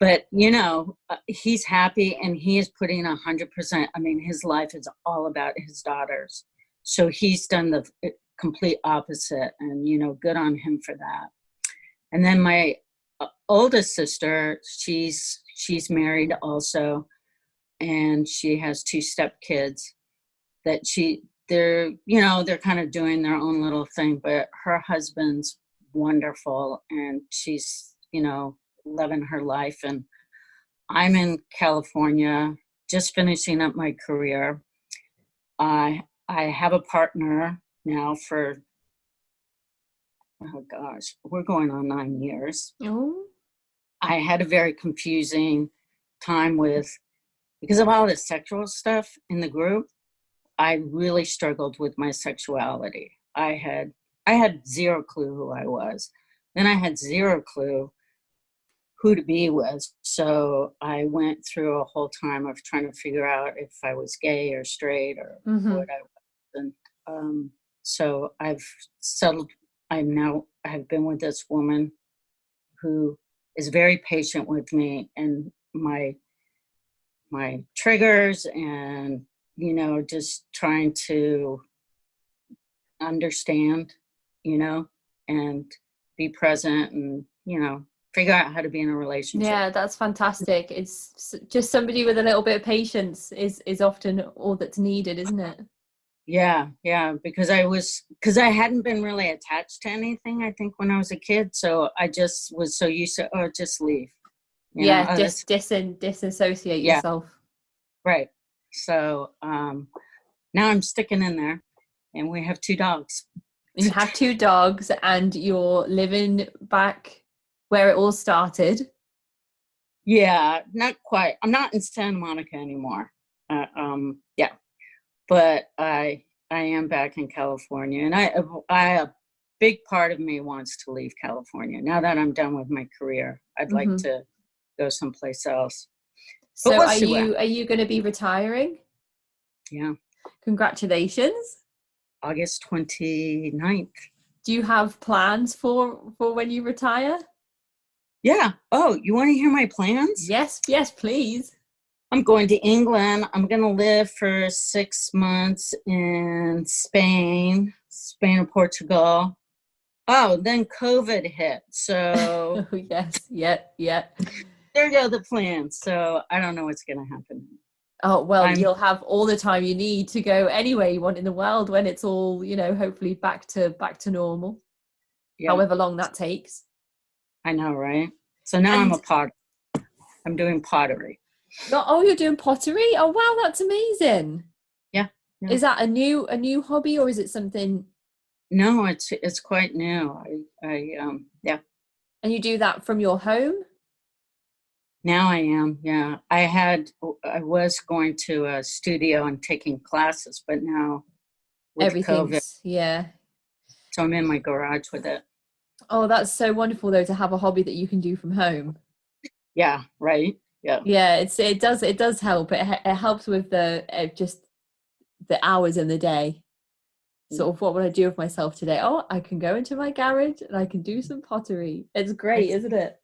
But, you know, he's happy, and he is putting 100%. I mean, his life is all about his daughters. So he's done the complete opposite, and, you know, good on him for that. And then my oldest sister, she's married also, and she has 2 stepkids that they're kind of doing their own little thing, but her husband's wonderful, and she's, you know, loving her life. And I'm in California, just finishing up my career. I have a partner now for, oh gosh, we're going on 9 years. Oh. I had a very confusing time because of all this sexual stuff in the group. I really struggled with my sexuality. I had zero clue who I was. Then I had zero clue who to be with. So I went through a whole time of trying to figure out if I was gay or straight or what I was. And so I've settled. I've been with this woman who is very patient with me and my triggers, and, you know, just trying to understand, you know, and be present, and, you know, figure out how to be in a relationship. Yeah, that's fantastic. It's just somebody with a little bit of patience is often all that's needed, isn't it? Yeah, because I hadn't been really attached to anything, I think, when I was a kid. So I just was so used to, just leave. Disassociate yourself. Right. So now I'm sticking in there, and we have 2 dogs. You have 2 dogs, and you're living back where it all started. Yeah, not quite. I'm not in Santa Monica anymore. But I am back in California, and a big part of me wants to leave California. Now that I'm done with my career, I'd like to go someplace else. So are you going to be retiring? Yeah. Congratulations. August 29th. Do you have plans for when you retire? Yeah. Oh, you want to hear my plans? Yes, please. I'm going to England. I'm going to live for 6 months in Spain and Portugal. Oh, then COVID hit. So yes, yeah. There go the plans. So I don't know what's going to happen. Oh, well, you'll have all the time you need to go anywhere you want in the world when it's all, hopefully back to normal. Yeah. However long that takes. I know, right? So now I'm a potter. I'm doing pottery. Oh, you're doing pottery? Oh, wow, that's amazing. Yeah. Is that a new hobby, or is it something? No, it's quite new. Yeah. And you do that from your home? Now I am, yeah. I was going to a studio and taking classes, but now with everything's COVID, yeah. So I'm in my garage with it. Oh, that's so wonderful though, to have a hobby that you can do from home. Yeah, right. Yeah. Yeah, it does help. It helps with just the hours in the day. Sort of, what would I do with myself today? Oh, I can go into my garage and I can do some pottery. It's great, isn't it?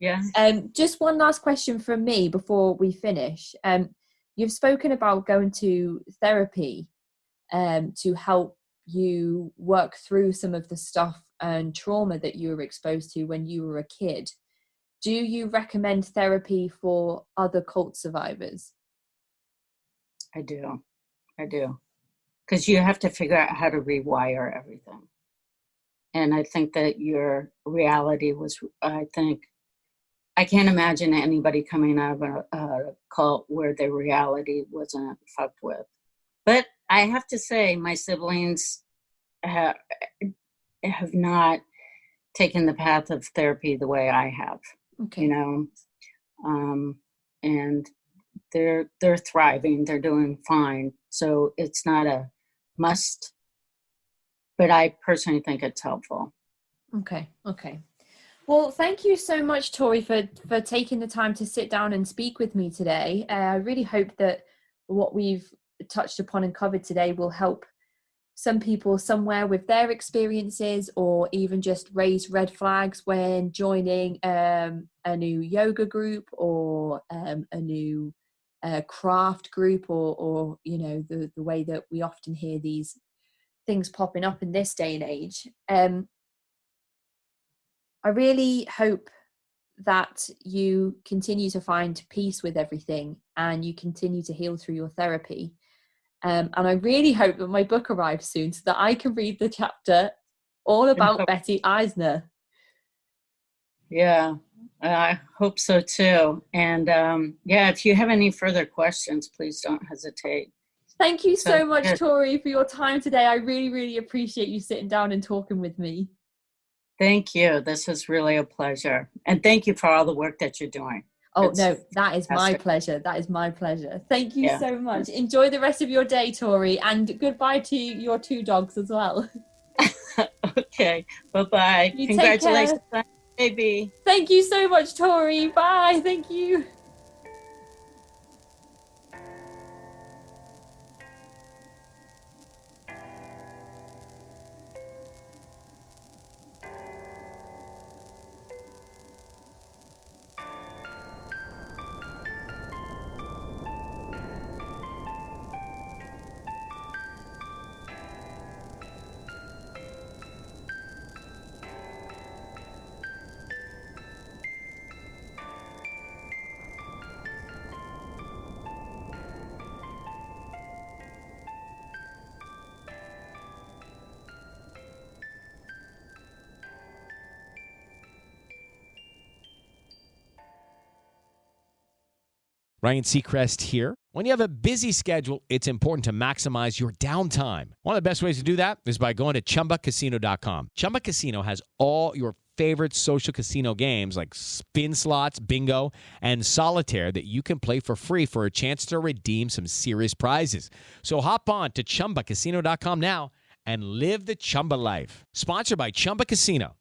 Yeah. Just one last question from me before we finish. You've spoken about going to therapy to help you work through some of the stuff and trauma that you were exposed to when you were a kid. Do you recommend therapy for other cult survivors? I do. Because you have to figure out how to rewire everything. And I think that your reality I can't imagine anybody coming out of a cult where their reality wasn't fucked with. But I have to say, my siblings have not taken the path of therapy the way I have. Okay. And they're thriving, they're doing fine. So it's not a must, but I personally think it's helpful. Okay. Well, thank you so much, Tori, for taking the time to sit down and speak with me today. I really hope that what we've touched upon and covered today will help some people somewhere with their experiences, or even just raise red flags when joining a new yoga group or a new craft group, or the way that we often hear these things popping up in this day and age. I really hope that you continue to find peace with everything and you continue to heal through your therapy. And I really hope that my book arrives soon so that I can read the chapter all about Betty Eisner. Yeah, I hope so too. And if you have any further questions, please don't hesitate. Thank you so much, Tori, for your time today. I really, really appreciate you sitting down and talking with me. Thank you. This is really a pleasure. And thank you for all the work that you're doing. Oh, no, that is my pleasure. That is my pleasure. Thank you so much. Enjoy the rest of your day, Tori, and goodbye to your 2 dogs as well. Okay. Bye-bye. Congratulations, baby. Thank you so much, Tori. Bye. Thank you. Ryan Seacrest here. When you have a busy schedule, it's important to maximize your downtime. One of the best ways to do that is by going to ChumbaCasino.com. Chumba Casino has all your favorite social casino games like spin slots, bingo, and solitaire that you can play for free for a chance to redeem some serious prizes. So hop on to ChumbaCasino.com now and live the Chumba life. Sponsored by Chumba Casino.